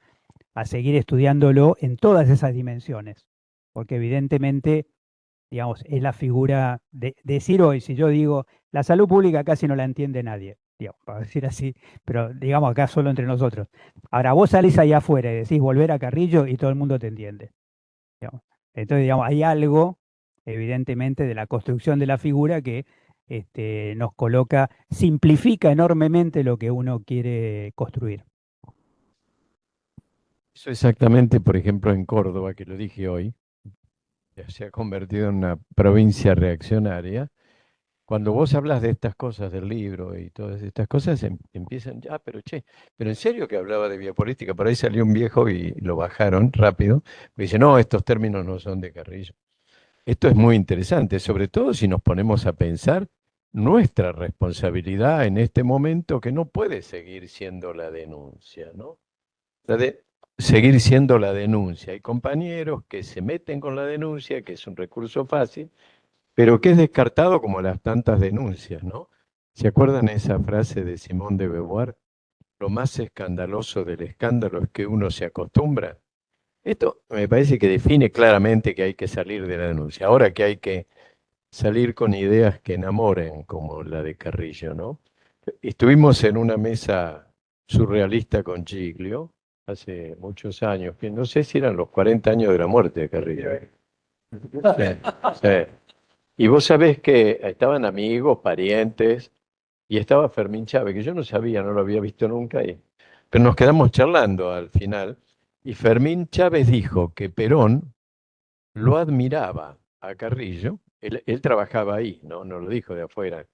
a seguir estudiándolo en todas esas dimensiones, porque evidentemente, digamos, es la figura de decir hoy, si yo digo, la salud pública casi no la entiende nadie, digamos, para decir así, pero digamos acá solo entre nosotros. Ahora vos salís allá afuera y decís volver a Carrillo y todo el mundo te entiende, digamos. Entonces, digamos, hay algo, evidentemente, de la construcción de la figura que nos coloca, simplifica enormemente lo que uno quiere construir. Eso exactamente, por ejemplo, en Córdoba, que lo dije hoy, ya se ha convertido en una provincia reaccionaria. Cuando vos hablas de estas cosas del libro y todas estas cosas, empiezan, ya, pero che, pero en serio que hablaba de biopolítica, por ahí salió un viejo y lo bajaron rápido, me dice, no, estos términos no son de Carrillo. Esto es muy interesante, sobre todo si nos ponemos a pensar nuestra responsabilidad en este momento, que no puede seguir siendo la denuncia, ¿no? Seguir siendo la denuncia. Hay compañeros que se meten con la denuncia, que es un recurso fácil, pero que es descartado como las tantas denuncias, ¿no? ¿Se acuerdan esa frase de Simone de Beauvoir? Lo más escandaloso del escándalo es que uno se acostumbra. Esto me parece que define claramente que hay que salir de la denuncia. Ahora que hay que salir con ideas que enamoren, como la de Carrillo, ¿no? Estuvimos en una mesa surrealista con Giglio hace muchos años, que no sé si eran los 40 años de la muerte de Carrillo. Sí, sí. Y vos sabés que estaban amigos, parientes, y estaba Fermín Chávez, que yo no sabía, no lo había visto nunca, pero nos quedamos charlando al final, y Fermín Chávez dijo que Perón lo admiraba a Carrillo, él trabajaba ahí, ¿no? No lo dijo de afuera,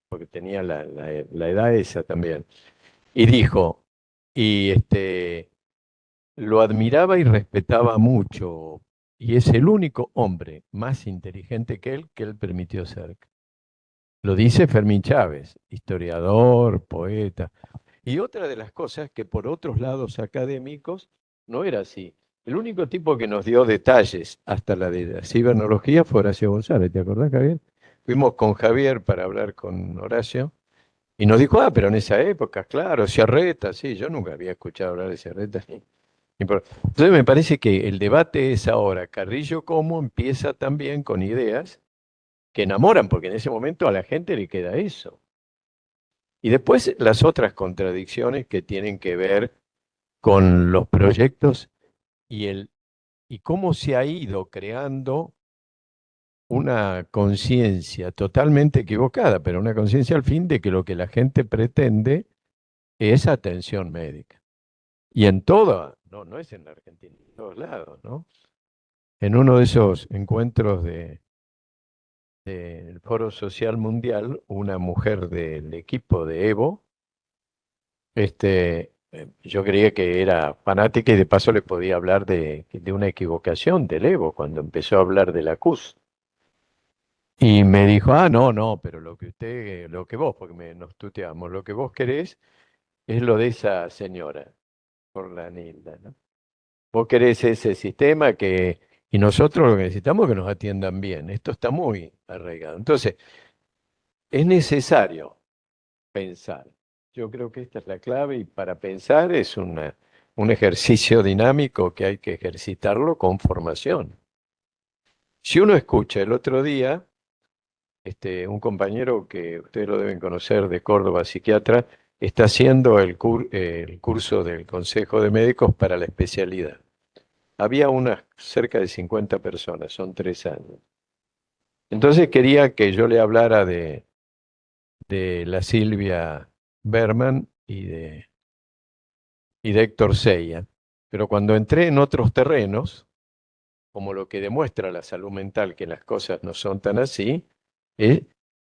porque tenía la edad esa también, y dijo, y lo admiraba y respetaba mucho, y es el único hombre más inteligente que él permitió ser. Lo dice Fermín Chávez, historiador, poeta. Y otra de las cosas que por otros lados académicos no era así. El único tipo que nos dio detalles hasta la de la cibernología fue Horacio González, ¿te acordás, Javier? Fuimos con Javier para hablar con Horacio Y nos dijo, ah, pero en esa época, claro, Sciarretta, sí, yo nunca había escuchado hablar de Sciarretta. Entonces me parece que el debate es ahora, Carrillo cómo empieza también con ideas que enamoran, porque en ese momento a la gente le queda eso. Y después las otras contradicciones que tienen que ver con los proyectos y cómo se ha ido creando una conciencia totalmente equivocada, pero una conciencia al fin de que lo que la gente pretende es atención médica. Y en toda, no es en la Argentina, en todos lados, ¿no? En uno de esos encuentros del Foro Social Mundial, una mujer del equipo de Evo, yo creía que era fanática y de paso le podía hablar de una equivocación del Evo cuando empezó a hablar de la CUS. Y me dijo, ah, no, pero lo que vos, porque nos tuteamos, lo que vos querés es lo de esa señora, por la Nilda, ¿no? Vos querés ese sistema y nosotros lo que necesitamos es que nos atiendan bien. Esto está muy arraigado. Entonces, es necesario pensar. Yo creo que esta es la clave y para pensar es un ejercicio dinámico que hay que ejercitarlo con formación. Si uno escucha el otro día, un compañero que ustedes lo deben conocer de Córdoba, psiquiatra, está haciendo el curso del Consejo de Médicos para la especialidad. Había unas cerca de 50 personas, son 3 años. Entonces quería que yo le hablara de la Silvia Berman y de Héctor Seiya. Pero cuando entré en otros terrenos, como lo que demuestra la salud mental, que las cosas no son tan así,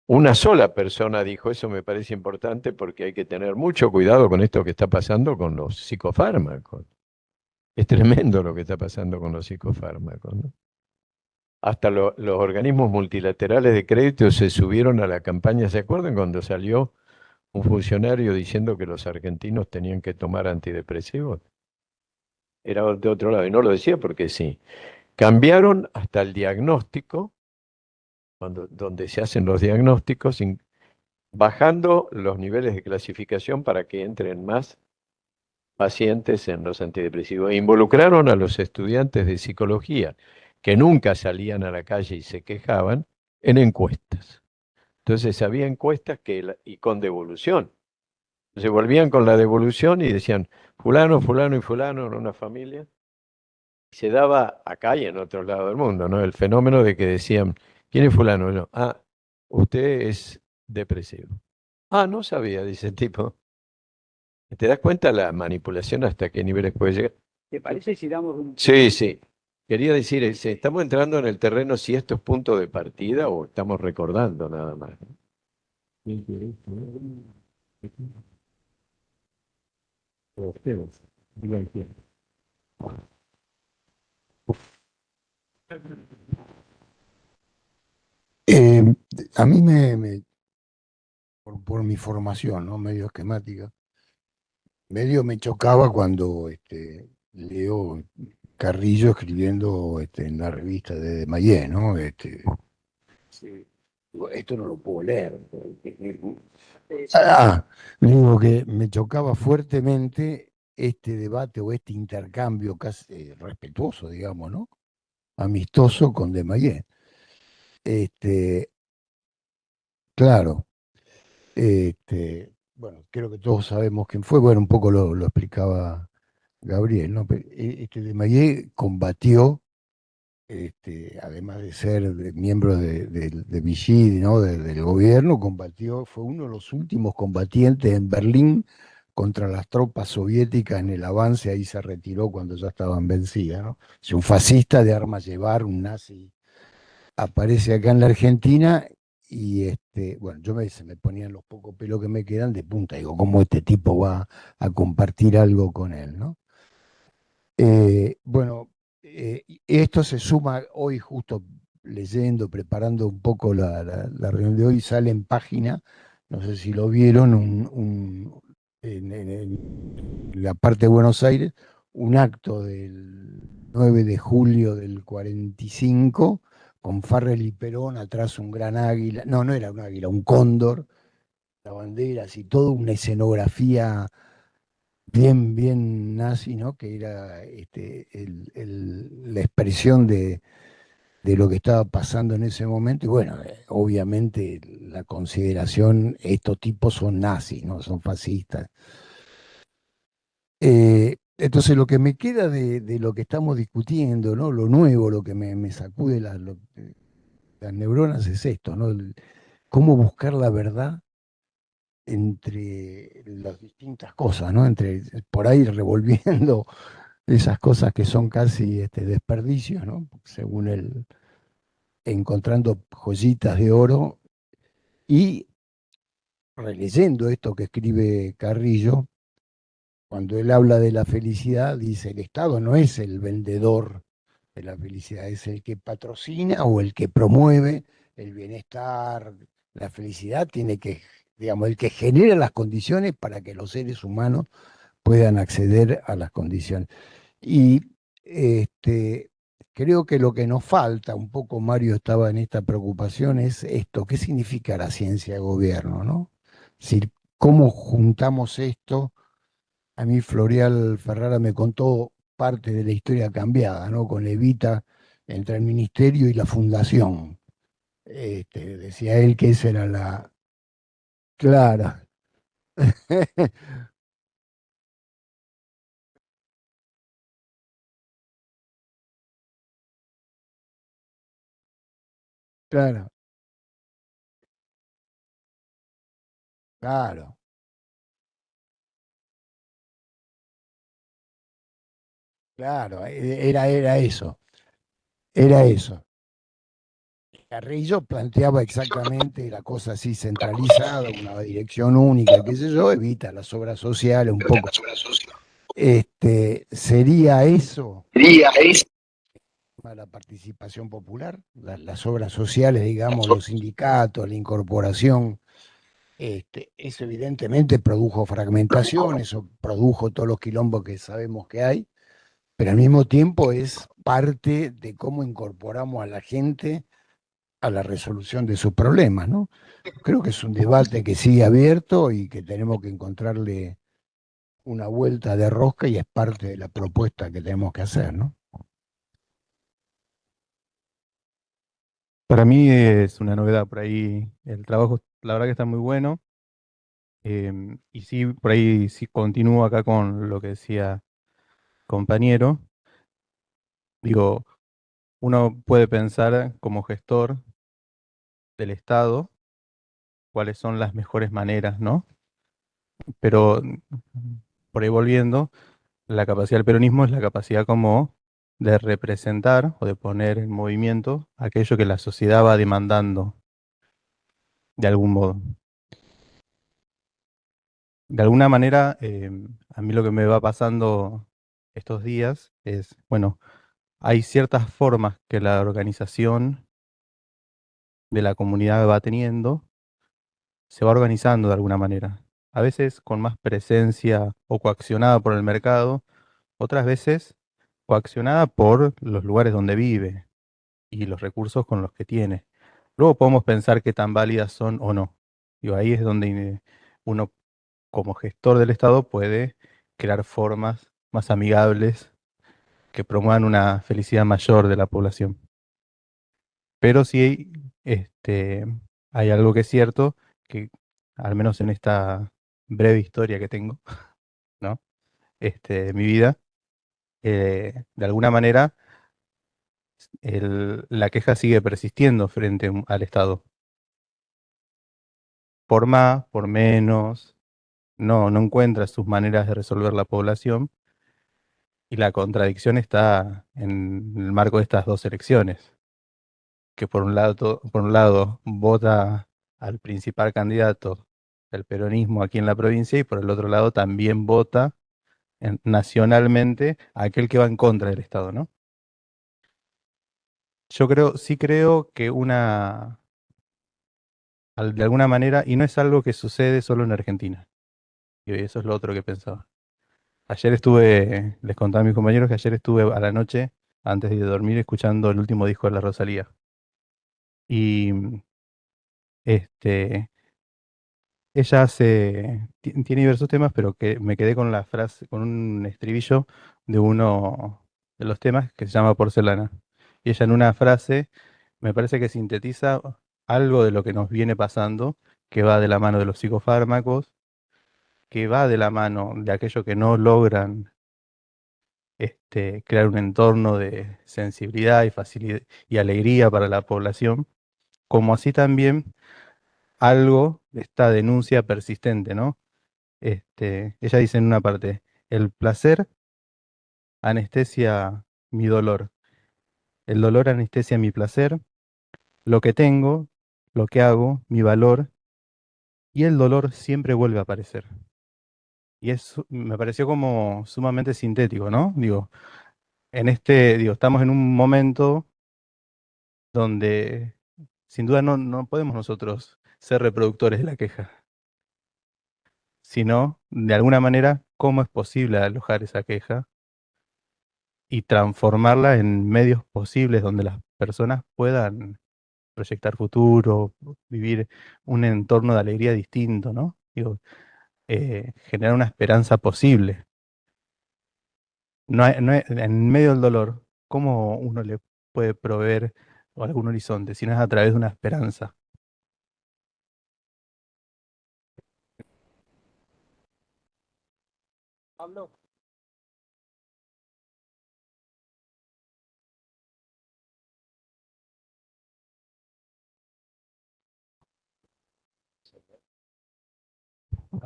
una sola persona dijo, eso me parece importante porque hay que tener mucho cuidado con esto que está pasando con los psicofármacos. Es tremendo lo que está pasando con los psicofármacos, ¿no? Hasta los organismos multilaterales de crédito se subieron a la campaña. ¿Se acuerdan cuando salió un funcionario diciendo que los argentinos tenían que tomar antidepresivos? Era de otro lado, y no lo decía porque sí. Cambiaron hasta el diagnóstico, donde se hacen los diagnósticos, bajando los niveles de clasificación para que entren más pacientes en los antidepresivos. Involucraron a los estudiantes de psicología, que nunca salían a la calle y se quejaban, en encuestas. Entonces había encuestas y con devolución. Se volvían con la devolución y decían, fulano, fulano y fulano en una familia. Se daba acá y en otros lados del mundo, ¿no? El fenómeno de que decían, ¿quién es fulano? Yo, ah, usted es depresivo. Ah, no sabía, dice el tipo. ¿Te das cuenta la manipulación hasta qué niveles puede llegar? ¿Te parece si damos un... Sí, sí. Quería decir, estamos entrando en el terreno si esto es punto de partida o estamos recordando nada más. Eh, a mí por mi formación, ¿no? Medio esquemática, medio me chocaba cuando leo Carrillo escribiendo en la revista de Mayé, ¿no? Sí, digo, esto no lo puedo leer. Digo que me chocaba fuertemente este debate o este intercambio casi respetuoso, digamos, ¿no? Amistoso con de Mayé. Claro. Bueno, creo que todos sabemos quién fue, bueno, un poco lo explicaba Gabriel, ¿no? De Mayé combatió, además de ser miembro de Vichy, ¿no? Del gobierno, combatió, fue uno de los últimos combatientes en Berlín contra las tropas soviéticas en el avance, ahí se retiró cuando ya estaban vencidas, ¿no? Es un fascista de armas llevar, un nazi aparece acá en la Argentina y bueno, se me ponían los pocos pelos que me quedan de punta. Digo, ¿cómo este tipo va a compartir algo con él, no? Bueno, y esto se suma hoy justo leyendo, preparando un poco la reunión de hoy, sale en página, no sé si lo vieron, en la parte de Buenos Aires, un acto del 9 de julio del 45 con Farrell y Perón, atrás un gran águila, no era un águila, un cóndor, portabanderas y toda una escenografía bien nazi, ¿no? Que era la expresión de lo que estaba pasando en ese momento. Y bueno, obviamente la consideración, estos tipos son nazis, ¿no? Son fascistas. Entonces lo que me queda de lo que estamos discutiendo, ¿no? Lo nuevo, lo que me sacude las neuronas es esto, ¿no? Cómo buscar la verdad entre las distintas cosas, ¿no? Entre por ahí revolviendo esas cosas que son casi desperdicios, ¿no? Según encontrando joyitas de oro y releyendo esto que escribe Carrillo, cuando él habla de la felicidad, dice, el Estado no es el vendedor de la felicidad, es el que patrocina o el que promueve el bienestar. La felicidad tiene que, digamos, el que genera las condiciones para que los seres humanos puedan acceder a las condiciones. Y creo que lo que nos falta, un poco Mario estaba en esta preocupación, es esto, ¿qué significa la ciencia de gobierno, ¿no? Es decir, ¿cómo juntamos esto? A mí Floreal Ferrara me contó parte de la historia cambiada, ¿no? Con Evita entre el ministerio y la fundación. Decía él que esa era la... Claro. Claro, claro, claro, era eso, era eso. Carrillo planteaba exactamente la cosa así centralizada, una dirección única, qué sé yo, evita las obras sociales un poco. ¿Sería eso la participación popular? Las obras sociales, digamos, los sindicatos, la incorporación. Eso evidentemente produjo fragmentación, eso produjo todos los quilombos que sabemos que hay, pero al mismo tiempo es parte de cómo incorporamos a la gente a la resolución de sus problemas, ¿no? Creo que es un debate que sigue abierto y que tenemos que encontrarle una vuelta de rosca y es parte de la propuesta que tenemos que hacer, ¿no? Para mí es una novedad por ahí. El trabajo, la verdad que está muy bueno. Y sí, por ahí sí continúo acá con lo que decía compañero. Digo, uno puede pensar como gestor del Estado cuáles son las mejores maneras, ¿no? Pero por ahí volviendo, la capacidad del peronismo es la capacidad como de representar o de poner en movimiento aquello que la sociedad va demandando de algún modo. De alguna manera, a mí lo que me va pasando estos días es, bueno, hay ciertas formas que la organización de la comunidad va teniendo, se va organizando de alguna manera. A veces con más presencia o coaccionada por el mercado, otras veces coaccionada por los lugares donde vive y los recursos con los que tiene. Luego podemos pensar qué tan válidas son o no. Y ahí es donde uno como gestor del Estado puede crear formas más amigables que promuevan una felicidad mayor de la población. Pero sí, hay algo que es cierto, que al menos en esta breve historia que tengo, ¿no? De mi vida, de alguna manera la queja sigue persistiendo frente al Estado. Por más, por menos, no encuentra sus maneras de resolver la población. Y la contradicción está en el marco de estas dos elecciones, que por un lado vota al principal candidato del peronismo aquí en la provincia y por el otro lado también vota nacionalmente a aquel que va en contra del Estado, ¿no? Yo sí creo que de alguna manera, y no es algo que sucede solo en Argentina, y eso es lo otro que pensaba. Les contaba a mis compañeros que ayer estuve a la noche, antes de dormir, escuchando el último disco de la Rosalía. Y este, ella tiene diversos temas, pero que me quedé con la frase, con un estribillo de uno de los temas que se llama Porcelana. Y ella en una frase me parece que sintetiza algo de lo que nos viene pasando, que va de la mano de los psicofármacos, que va de la mano de aquellos que no logran crear un entorno de sensibilidad y facilidad y alegría para la población, como así también algo de esta denuncia persistente, ¿no? Ella dice en una parte, el placer anestesia mi dolor, el dolor anestesia mi placer, lo que tengo, lo que hago, mi valor, y el dolor siempre vuelve a aparecer. Y me pareció como sumamente sintético, ¿no? Digo, estamos en un momento donde sin duda no podemos nosotros ser reproductores de la queja, sino de alguna manera cómo es posible alojar esa queja y transformarla en medios posibles donde las personas puedan proyectar futuro, vivir un entorno de alegría distinto, ¿no? Digo, generar una esperanza posible. En medio del dolor, ¿cómo uno le puede proveer algún horizonte si no es a través de una esperanza?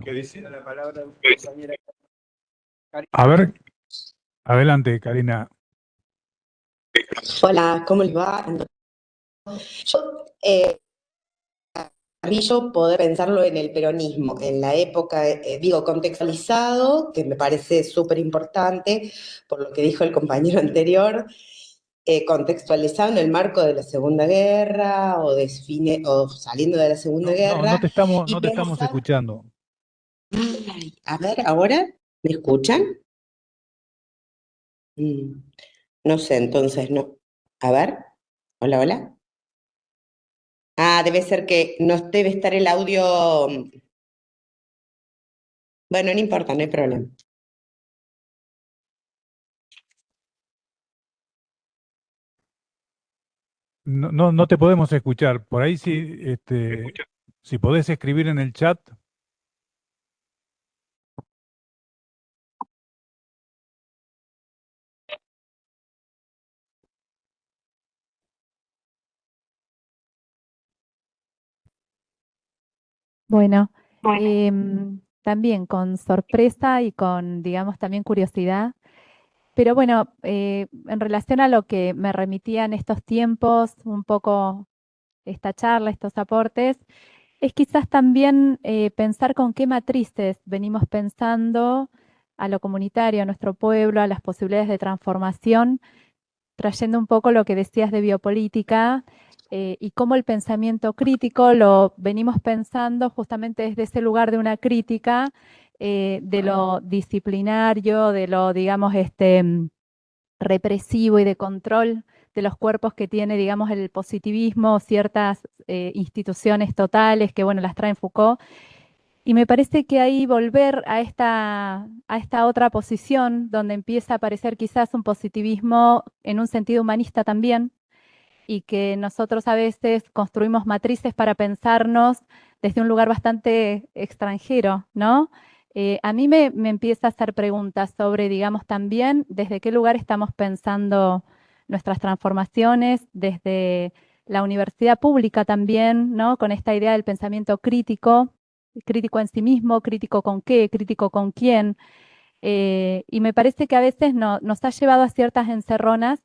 ¿Qué dice la palabra? A ver, adelante, Karina. Hola, ¿cómo les va? Yo, Carrillo, poder pensarlo en el peronismo, en la época, digo, contextualizado, que me parece súper importante, por lo que dijo el compañero anterior, contextualizado en el marco de la Segunda Guerra o saliendo de la Segunda No Guerra, y te estamos pensar, escuchando. ay, a ver, ¿ahora me escuchan? Mm, no sé, entonces no. A ver, hola, hola. Ah, debe ser que no debe estar el audio. Bueno, no importa, no hay problema. No te podemos escuchar. Por ahí sí, si podés escribir en el chat. Bueno, también con sorpresa y con, digamos, también curiosidad. Pero bueno, en relación a lo que me remitía en estos tiempos, un poco esta charla, estos aportes, es quizás también pensar con qué matrices venimos pensando a lo comunitario, a nuestro pueblo, a las posibilidades de transformación, trayendo un poco lo que decías de biopolítica y cómo el pensamiento crítico lo venimos pensando justamente desde ese lugar de una crítica de lo disciplinario, de lo, digamos, represivo y de control de los cuerpos que tiene, digamos, el positivismo, ciertas instituciones totales que, bueno, las trae Foucault. Y me parece que ahí volver a esta otra posición, donde empieza a aparecer quizás un positivismo en un sentido humanista también, y que nosotros a veces construimos matrices para pensarnos desde un lugar bastante extranjero, ¿no? A mí me empieza a hacer preguntas sobre, digamos, también desde qué lugar estamos pensando nuestras transformaciones, desde la universidad pública también, ¿no? Con esta idea del pensamiento crítico, crítico en sí mismo, crítico con qué, crítico con quién. Y me parece que a veces nos ha llevado a ciertas encerronas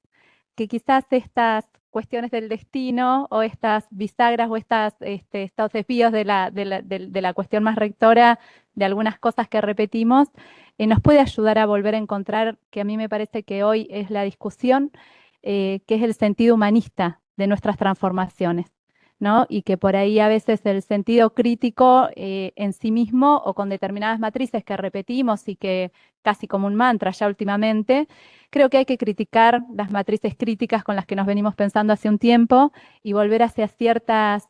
que quizás estas cuestiones del destino o estas bisagras o estos desvíos de la cuestión más rectora de algunas cosas que repetimos, nos puede ayudar a volver a encontrar, que a mí me parece que hoy es la discusión, que es el sentido humanista de nuestras transformaciones, ¿no? Y que por ahí a veces el sentido crítico en sí mismo o con determinadas matrices que repetimos y que casi como un mantra ya últimamente, creo que hay que criticar las matrices críticas con las que nos venimos pensando hace un tiempo y volver hacia ciertas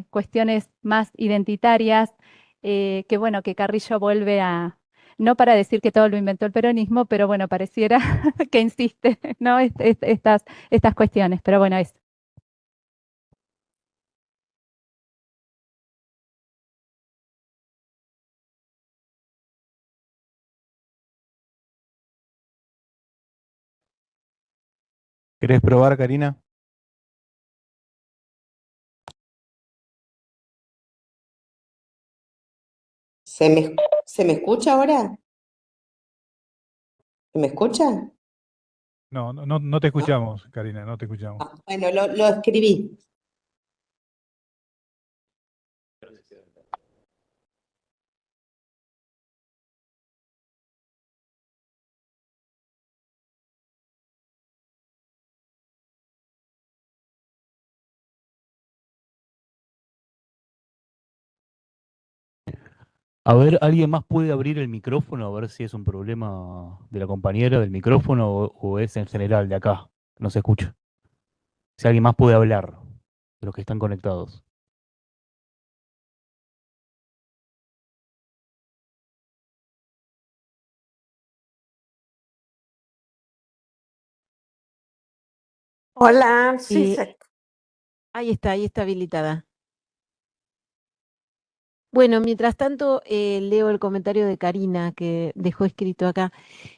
cuestiones más identitarias que bueno, que Carrillo vuelve a, no para decir que todo lo inventó el peronismo, pero bueno, pareciera que insiste, ¿no? Estas cuestiones, pero bueno, es. ¿Querés probar, Karina? ¿Se me escucha ahora? ¿Se me escucha? No te escuchamos, Karina, no te escuchamos. Bueno, lo escribí. A ver, ¿alguien más puede abrir el micrófono? A ver si es un problema de la compañera del micrófono o es en general de acá. No se escucha. Si alguien más puede hablar de los que están conectados. Hola, sí, Ahí está habilitada. Bueno, mientras tanto, leo el comentario de Karina que dejó escrito acá.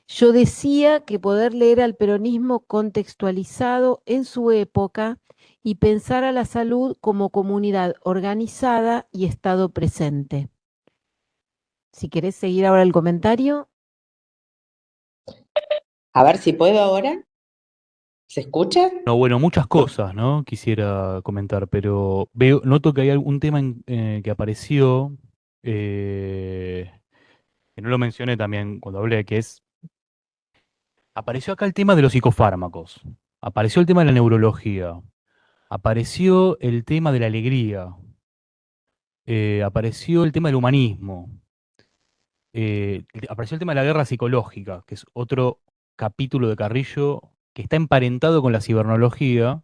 Yo decía que poder leer al peronismo contextualizado en su época y pensar a la salud como comunidad organizada y Estado presente. Si querés seguir ahora el comentario. A ver si puedo ahora. ¿Se escucha? No, bueno, muchas cosas, ¿no? Quisiera comentar, pero noto que hay algún tema que apareció, que no lo mencioné también cuando hablé, apareció acá el tema de los psicofármacos, apareció el tema de la neurología, apareció el tema de la alegría, apareció el tema del humanismo, apareció el tema de la guerra psicológica, que es otro capítulo de Carrillo que está emparentado con la cibernología,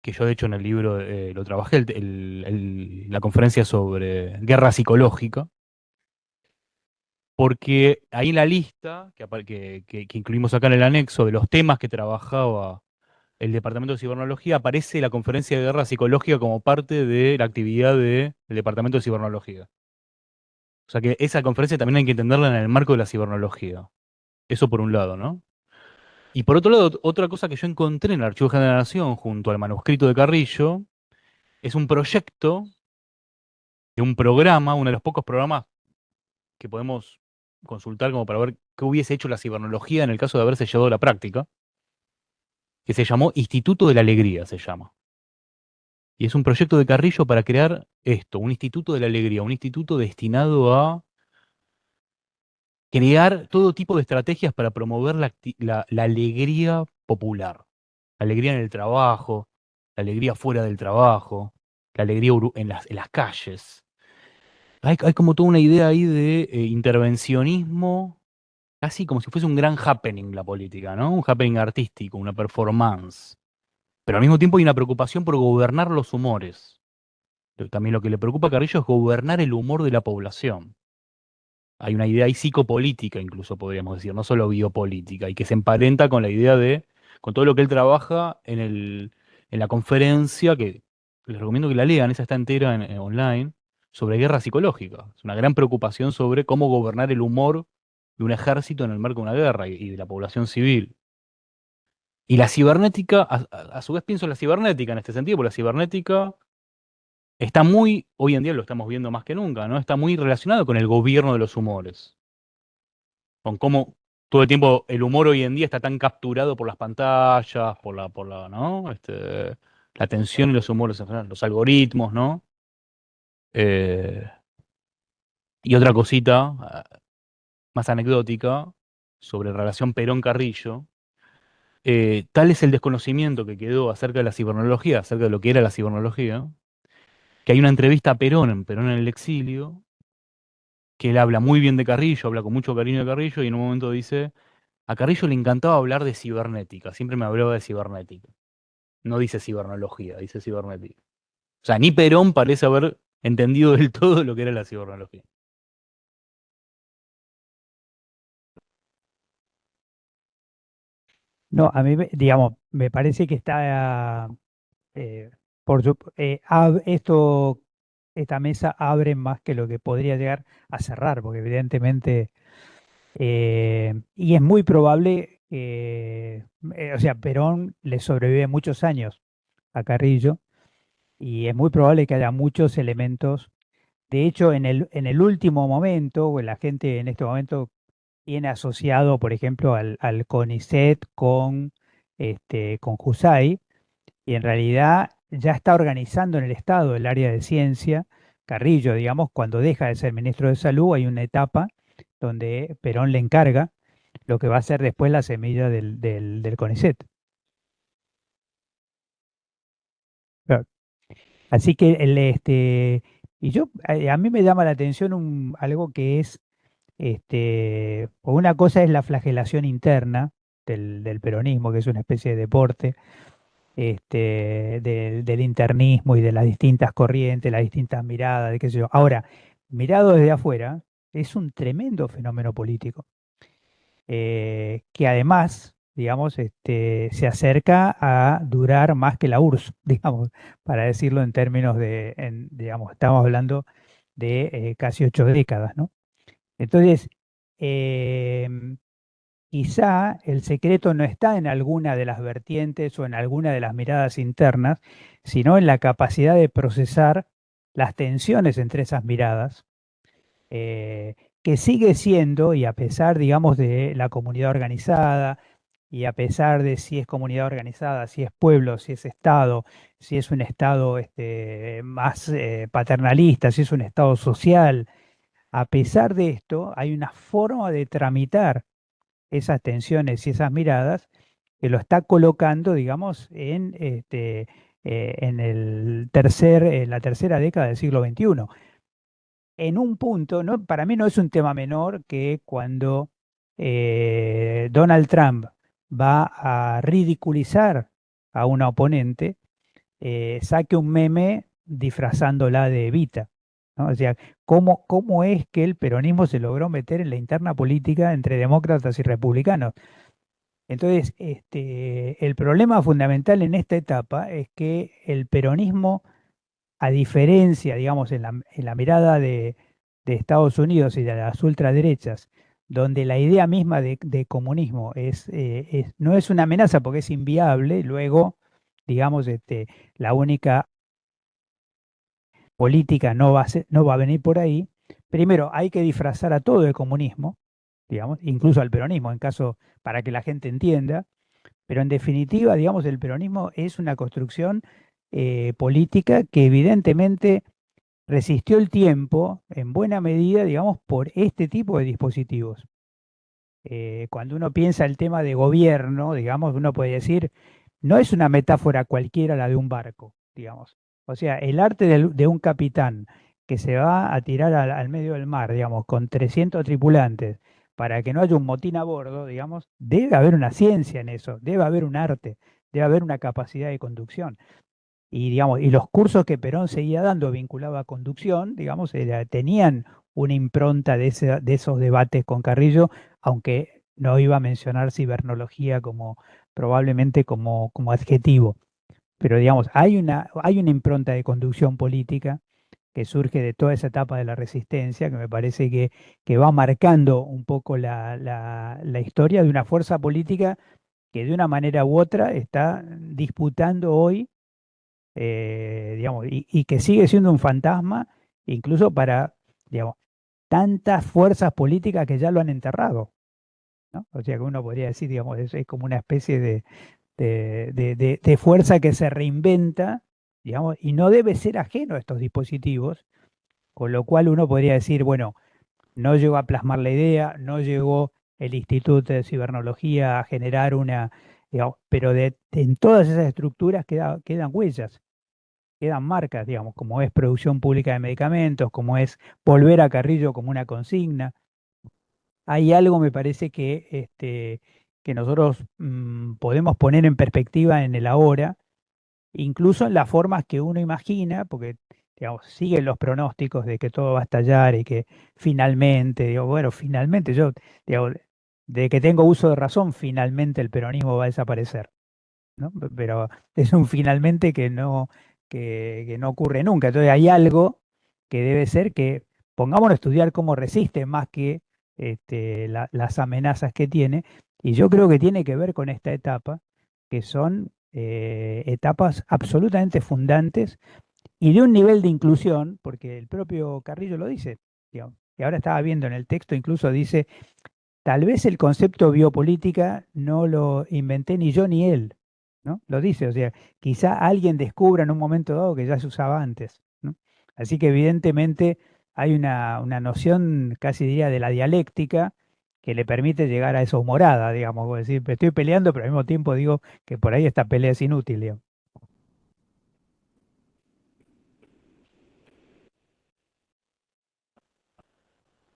que yo de hecho en el libro lo trabajé, la conferencia sobre guerra psicológica, porque ahí en la lista que incluimos acá en el anexo de los temas que trabajaba el Departamento de Cibernología, aparece la conferencia de guerra psicológica como parte de la actividad del Departamento de Cibernología. O sea que esa conferencia también hay que entenderla en el marco de la cibernología. Eso por un lado, ¿no? Y por otro lado, otra cosa que yo encontré en el Archivo General de la Nación junto al manuscrito de Carrillo es un proyecto de un programa, uno de los pocos programas que podemos consultar como para ver qué hubiese hecho la cibernología en el caso de haberse llevado a la práctica, que se llamó Instituto de la Alegría, se llama. Y es un proyecto de Carrillo para crear esto, un Instituto de la Alegría, un instituto destinado a crear todo tipo de estrategias para promover la alegría popular. La alegría en el trabajo, la alegría fuera del trabajo, la alegría en las calles. Hay como toda una idea ahí de intervencionismo, casi como si fuese un gran happening la política, ¿no? Un happening artístico, una performance. Pero al mismo tiempo hay una preocupación por gobernar los humores. También lo que le preocupa a Carrillo es gobernar el humor de la población. Hay una idea ahí psicopolítica, incluso podríamos decir, no solo biopolítica, y que se emparenta con la idea con todo lo que él trabaja en la conferencia, que les recomiendo que la lean, esa está entera online, sobre guerra psicológica. Es una gran preocupación sobre cómo gobernar el humor de un ejército en el marco de una guerra y de la población civil. Y la cibernética, a su vez pienso en la cibernética en este sentido, porque la cibernética está muy, hoy en día lo estamos viendo más que nunca, ¿no? Está muy relacionado con el gobierno de los humores, con cómo todo el tiempo el humor hoy en día está tan capturado por las pantallas, ¿no? La atención y los humores en general, los algoritmos, ¿no? Eh, y otra cosita más anecdótica sobre relación Perón-Carrillo. Tal es el desconocimiento que quedó acerca de la cibernología, acerca de lo que era la cibernología, que hay una entrevista a Perón Perón en el exilio, que él habla muy bien de Carrillo, habla con mucho cariño de Carrillo, y en un momento dice, a Carrillo le encantaba hablar de cibernética, siempre me hablaba de cibernética. No dice cibernología, dice cibernética. O sea, ni Perón parece haber entendido del todo lo que era la cibernología. No, a mí, digamos, me parece que está, eh, esto, esta mesa abre más que lo que podría llegar a cerrar, porque evidentemente, y es muy probable que, o sea, Perón le sobrevive muchos años a Carrillo, y es muy probable que haya muchos elementos. De hecho, en el último momento, o la gente en este momento tiene asociado, por ejemplo, al CONICET con JUSAI, y en realidad ya está organizando en el Estado el área de ciencia. Carrillo, digamos, cuando deja de ser ministro de Salud, hay una etapa donde Perón le encarga lo que va a ser después la semilla del CONICET. Claro. Así que y a mí me llama la atención algo que es, una cosa es la flagelación interna del peronismo, que es una especie de deporte, del internismo y de las distintas corrientes, las distintas miradas, de qué sé yo. Ahora, mirado desde afuera, es un tremendo fenómeno político, que además, digamos, se acerca a durar más que la URSS, digamos, para decirlo en términos digamos, estamos hablando de casi 8 décadas, ¿no? Entonces, em, quizá el secreto no está en alguna de las vertientes o en alguna de las miradas internas, sino en la capacidad de procesar las tensiones entre esas miradas, eh, que sigue siendo, y a pesar, digamos, de la comunidad organizada, y a pesar de si es comunidad organizada, si es pueblo, si es Estado, si es un Estado más paternalista, si es un Estado social, a pesar de esto, hay una forma de tramitar esas tensiones y esas miradas que lo está colocando, digamos, en la tercera década del siglo XXI. En un punto, ¿no? Para mí no es un tema menor que cuando Donald Trump va a ridiculizar a una oponente, saque un meme disfrazándola de Evita, ¿no? O sea, ¿cómo es que el peronismo se logró meter en la interna política entre demócratas y republicanos? Entonces, el problema fundamental en esta etapa es que el peronismo, a diferencia, digamos, en la mirada de Estados Unidos y de las ultraderechas, donde la idea misma de comunismo no es una amenaza porque es inviable, luego, digamos, la única política no va a venir por ahí. Primero, hay que disfrazar a todo de comunismo, digamos, incluso al peronismo, para que la gente entienda. Pero en definitiva, digamos, el peronismo es una construcción política que evidentemente resistió el tiempo en buena medida, digamos, por este tipo de dispositivos. Cuando uno piensa el tema de gobierno, digamos, uno puede decir, no es una metáfora cualquiera la de un barco, digamos. O sea, el arte de un capitán que se va a tirar al medio del mar, digamos, con 300 tripulantes, para que no haya un motín a bordo, digamos, debe haber una ciencia en eso, debe haber un arte, debe haber una capacidad de conducción. Y, digamos, y los cursos que Perón seguía dando vinculados a conducción, digamos, tenían una impronta de esos debates con Carrillo, aunque no iba a mencionar cibernología probablemente como adjetivo. Pero, digamos, hay una impronta de conducción política que surge de toda esa etapa de la resistencia, que me parece que va marcando un poco la historia de una fuerza política que de una manera u otra está disputando hoy, digamos, y que sigue siendo un fantasma, incluso para, digamos, tantas fuerzas políticas que ya lo han enterrado, ¿no? O sea que uno podría decir, digamos, es como una especie de fuerza que se reinventa, digamos, y no debe ser ajeno a estos dispositivos, con lo cual uno podría decir, bueno, no llegó a plasmar la idea, no llegó el Instituto de Cibernología a generar digamos, pero en todas esas estructuras quedan huellas, quedan marcas, digamos, como es producción pública de medicamentos, como es volver a Carrillo como una consigna. Hay algo, me parece, que nosotros podemos poner en perspectiva en el ahora, incluso en las formas que uno imagina, porque digamos, siguen los pronósticos de que todo va a estallar y que finalmente, digo, bueno, finalmente yo, digo, de que tengo uso de razón, finalmente el peronismo va a desaparecer, ¿no? Pero es un finalmente que no ocurre nunca. Entonces hay algo que debe ser que pongámonos a estudiar cómo resiste más que las amenazas que tiene. Y yo creo que tiene que ver con esta etapa, que son etapas absolutamente fundantes y de un nivel de inclusión, porque el propio Carrillo lo dice, digamos, y ahora estaba viendo en el texto, incluso dice, tal vez el concepto biopolítica no lo inventé ni yo ni él, ¿no? Lo dice, o sea, quizá alguien descubra en un momento dado que ya se usaba antes, ¿no? Así que evidentemente hay una noción, casi diría, de la dialéctica que le permite llegar a esa humorada, digamos, como decir, estoy peleando, pero al mismo tiempo digo que por ahí esta pelea es inútil, digamos.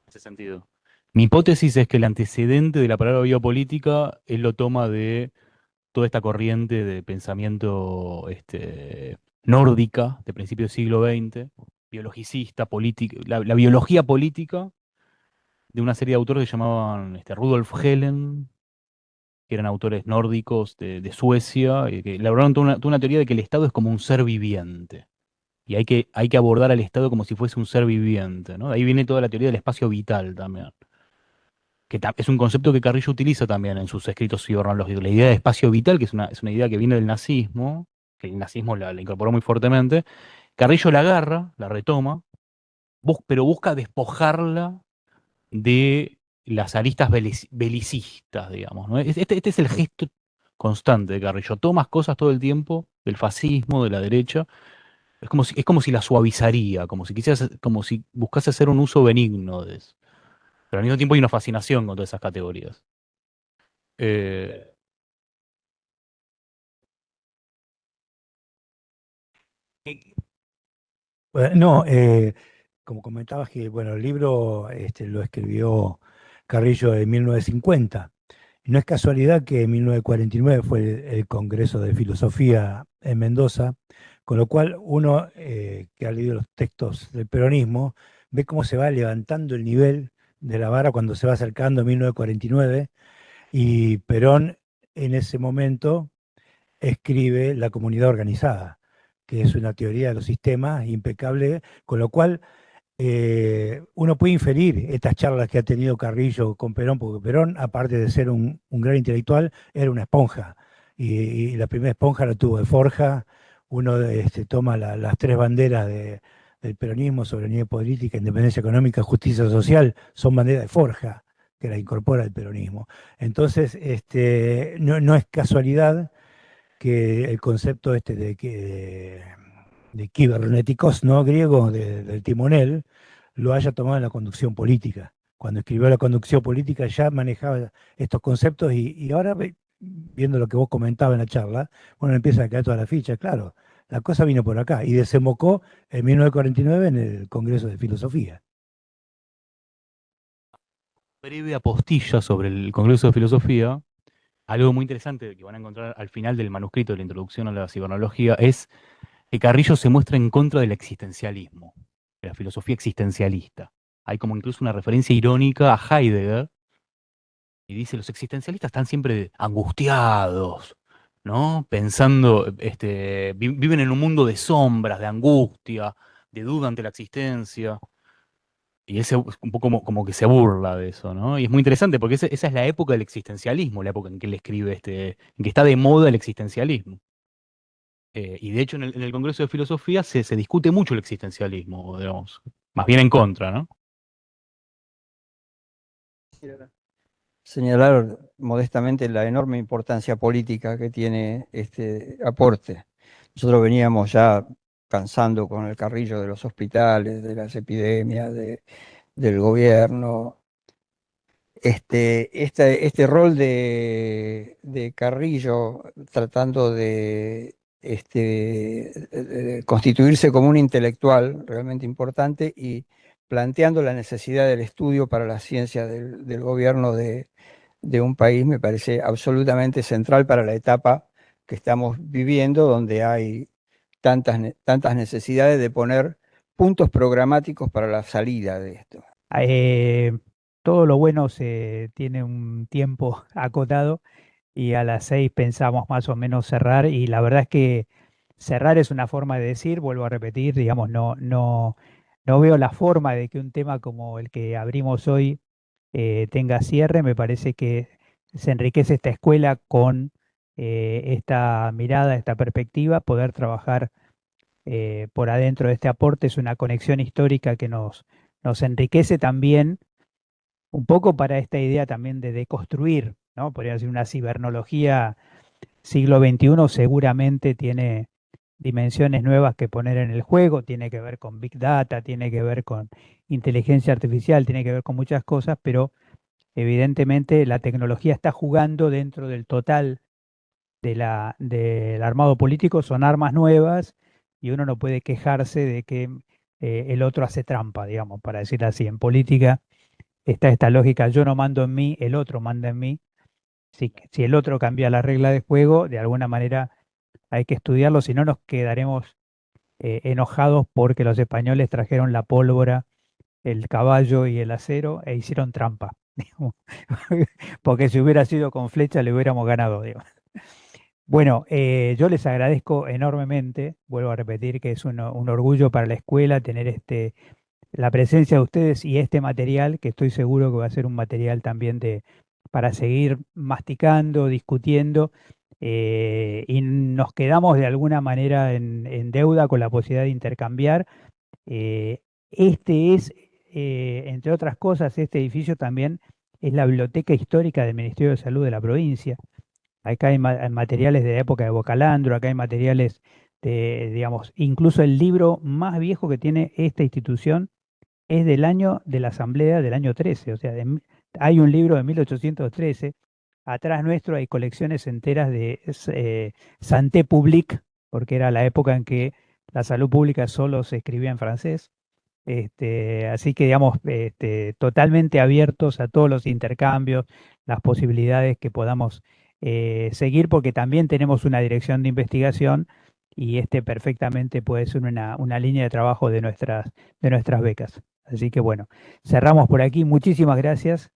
En ese sentido. Mi hipótesis es que el antecedente de la palabra biopolítica él lo toma de toda esta corriente de pensamiento nórdica de principios del siglo XX, biologicista, política, la biología política de una serie de autores que se llamaban Rudolf Helen, que eran autores nórdicos de Suecia, y que elaboraron toda una teoría de que el Estado es como un ser viviente. Y hay que abordar al Estado como si fuese un ser viviente, ¿no? De ahí viene toda la teoría del espacio vital también, que es un concepto que Carrillo utiliza también en sus escritos ciberneológicos. La idea de espacio vital, que es una idea que viene del nazismo, que el nazismo la incorporó muy fuertemente. Carrillo la agarra, la retoma, pero busca despojarla de las aristas belicistas, digamos, ¿no? Este es el gesto constante de Carrillo. Tomas cosas todo el tiempo del fascismo, de la derecha. Es como si la suavizaría, como si buscase hacer un uso benigno de eso. Pero al mismo tiempo hay una fascinación con todas esas categorías. Eh, No, como comentabas que, bueno, el libro lo escribió Carrillo en 1950. No es casualidad que en 1949 fue el Congreso de Filosofía en Mendoza, con lo cual uno que ha leído los textos del peronismo ve cómo se va levantando el nivel de la vara cuando se va acercando a 1949 y Perón en ese momento escribe La Comunidad Organizada, que es una teoría de los sistemas impecable, con lo cual uno puede inferir estas charlas que ha tenido Carrillo con Perón, porque Perón, aparte de ser un gran intelectual, era una esponja. Y la primera esponja la tuvo de Forja. Uno toma las tres banderas del peronismo: soberanía política, independencia económica, justicia social, son banderas de Forja que la incorpora el peronismo. Entonces, no es casualidad que el concepto de kibernéticos, ¿no? Griego, del timonel, lo haya tomado en la conducción política. Cuando escribió la conducción política ya manejaba estos conceptos y ahora, viendo lo que vos comentabas en la charla, bueno, empieza a caer toda la ficha, claro. La cosa vino por acá y desembocó en 1949 en el Congreso de Filosofía. Breve apostilla sobre el Congreso de Filosofía. Algo muy interesante que van a encontrar al final del manuscrito de la introducción a la ciberneología es que Carrillo se muestra en contra del existencialismo, de la filosofía existencialista. Hay como incluso una referencia irónica a Heidegger, y dice, los existencialistas están siempre angustiados, ¿no? Pensando, viven en un mundo de sombras, de angustia, de duda ante la existencia. Y ese es un poco como que se burla de eso, ¿no? Y es muy interesante porque esa es la época del existencialismo, la época en que él escribe, en que está de moda el existencialismo. Y de hecho en el Congreso de Filosofía se discute mucho el existencialismo, digamos, más bien en contra, ¿no? Señalar modestamente la enorme importancia política que tiene este aporte. Nosotros veníamos ya cansando con el Carrillo de los hospitales, de las epidemias, del gobierno. Este rol de Carrillo tratando de constituirse como un intelectual realmente importante y planteando la necesidad del estudio para la ciencia del gobierno de un país me parece absolutamente central para la etapa que estamos viviendo, donde hay tantas necesidades de poner puntos programáticos para la salida de esto. Todo lo bueno tiene un tiempo acotado y a las 6 pensamos más o menos cerrar y la verdad es que cerrar es una forma de decir, vuelvo a repetir, digamos, no veo la forma de que un tema como el que abrimos hoy tenga cierre. Me parece que se enriquece esta escuela con esta mirada, esta perspectiva, poder trabajar por adentro de este aporte es una conexión histórica que nos enriquece también un poco para esta idea también de deconstruir, ¿no? Podría decir una cibernología siglo XXI seguramente tiene dimensiones nuevas que poner en el juego, tiene que ver con Big Data, tiene que ver con inteligencia artificial, tiene que ver con muchas cosas, pero evidentemente la tecnología está jugando dentro del total del armado político, son armas nuevas y uno no puede quejarse de que el otro hace trampa, digamos, para decirlo así. En política está esta lógica, yo no mando en mí, el otro manda en mí. Si el otro cambia la regla de juego, de alguna manera hay que estudiarlo, si no nos quedaremos enojados porque los españoles trajeron la pólvora, el caballo y el acero e hicieron trampa. Digamos. Porque si hubiera sido con flecha le hubiéramos ganado, digamos. Bueno, yo les agradezco enormemente, vuelvo a repetir que es un orgullo para la escuela tener la presencia de ustedes y este material, que estoy seguro que va a ser un material también para seguir masticando, discutiendo, y nos quedamos de alguna manera en deuda con la posibilidad de intercambiar. Este es, entre otras cosas, este edificio también es la biblioteca histórica del Ministerio de Salud de la provincia. Acá hay materiales de la época de Bocalandro, acá hay materiales digamos, incluso el libro más viejo que tiene esta institución es del año de la Asamblea del año 13, o sea, hay un libro de 1813, atrás nuestro hay colecciones enteras de Santé Publique, porque era la época en que la salud pública solo se escribía en francés. Así que, digamos, totalmente abiertos a todos los intercambios, las posibilidades que podamos seguir, porque también tenemos una dirección de investigación y perfectamente puede ser una línea de trabajo de nuestras becas. Así que bueno, cerramos por aquí. Muchísimas gracias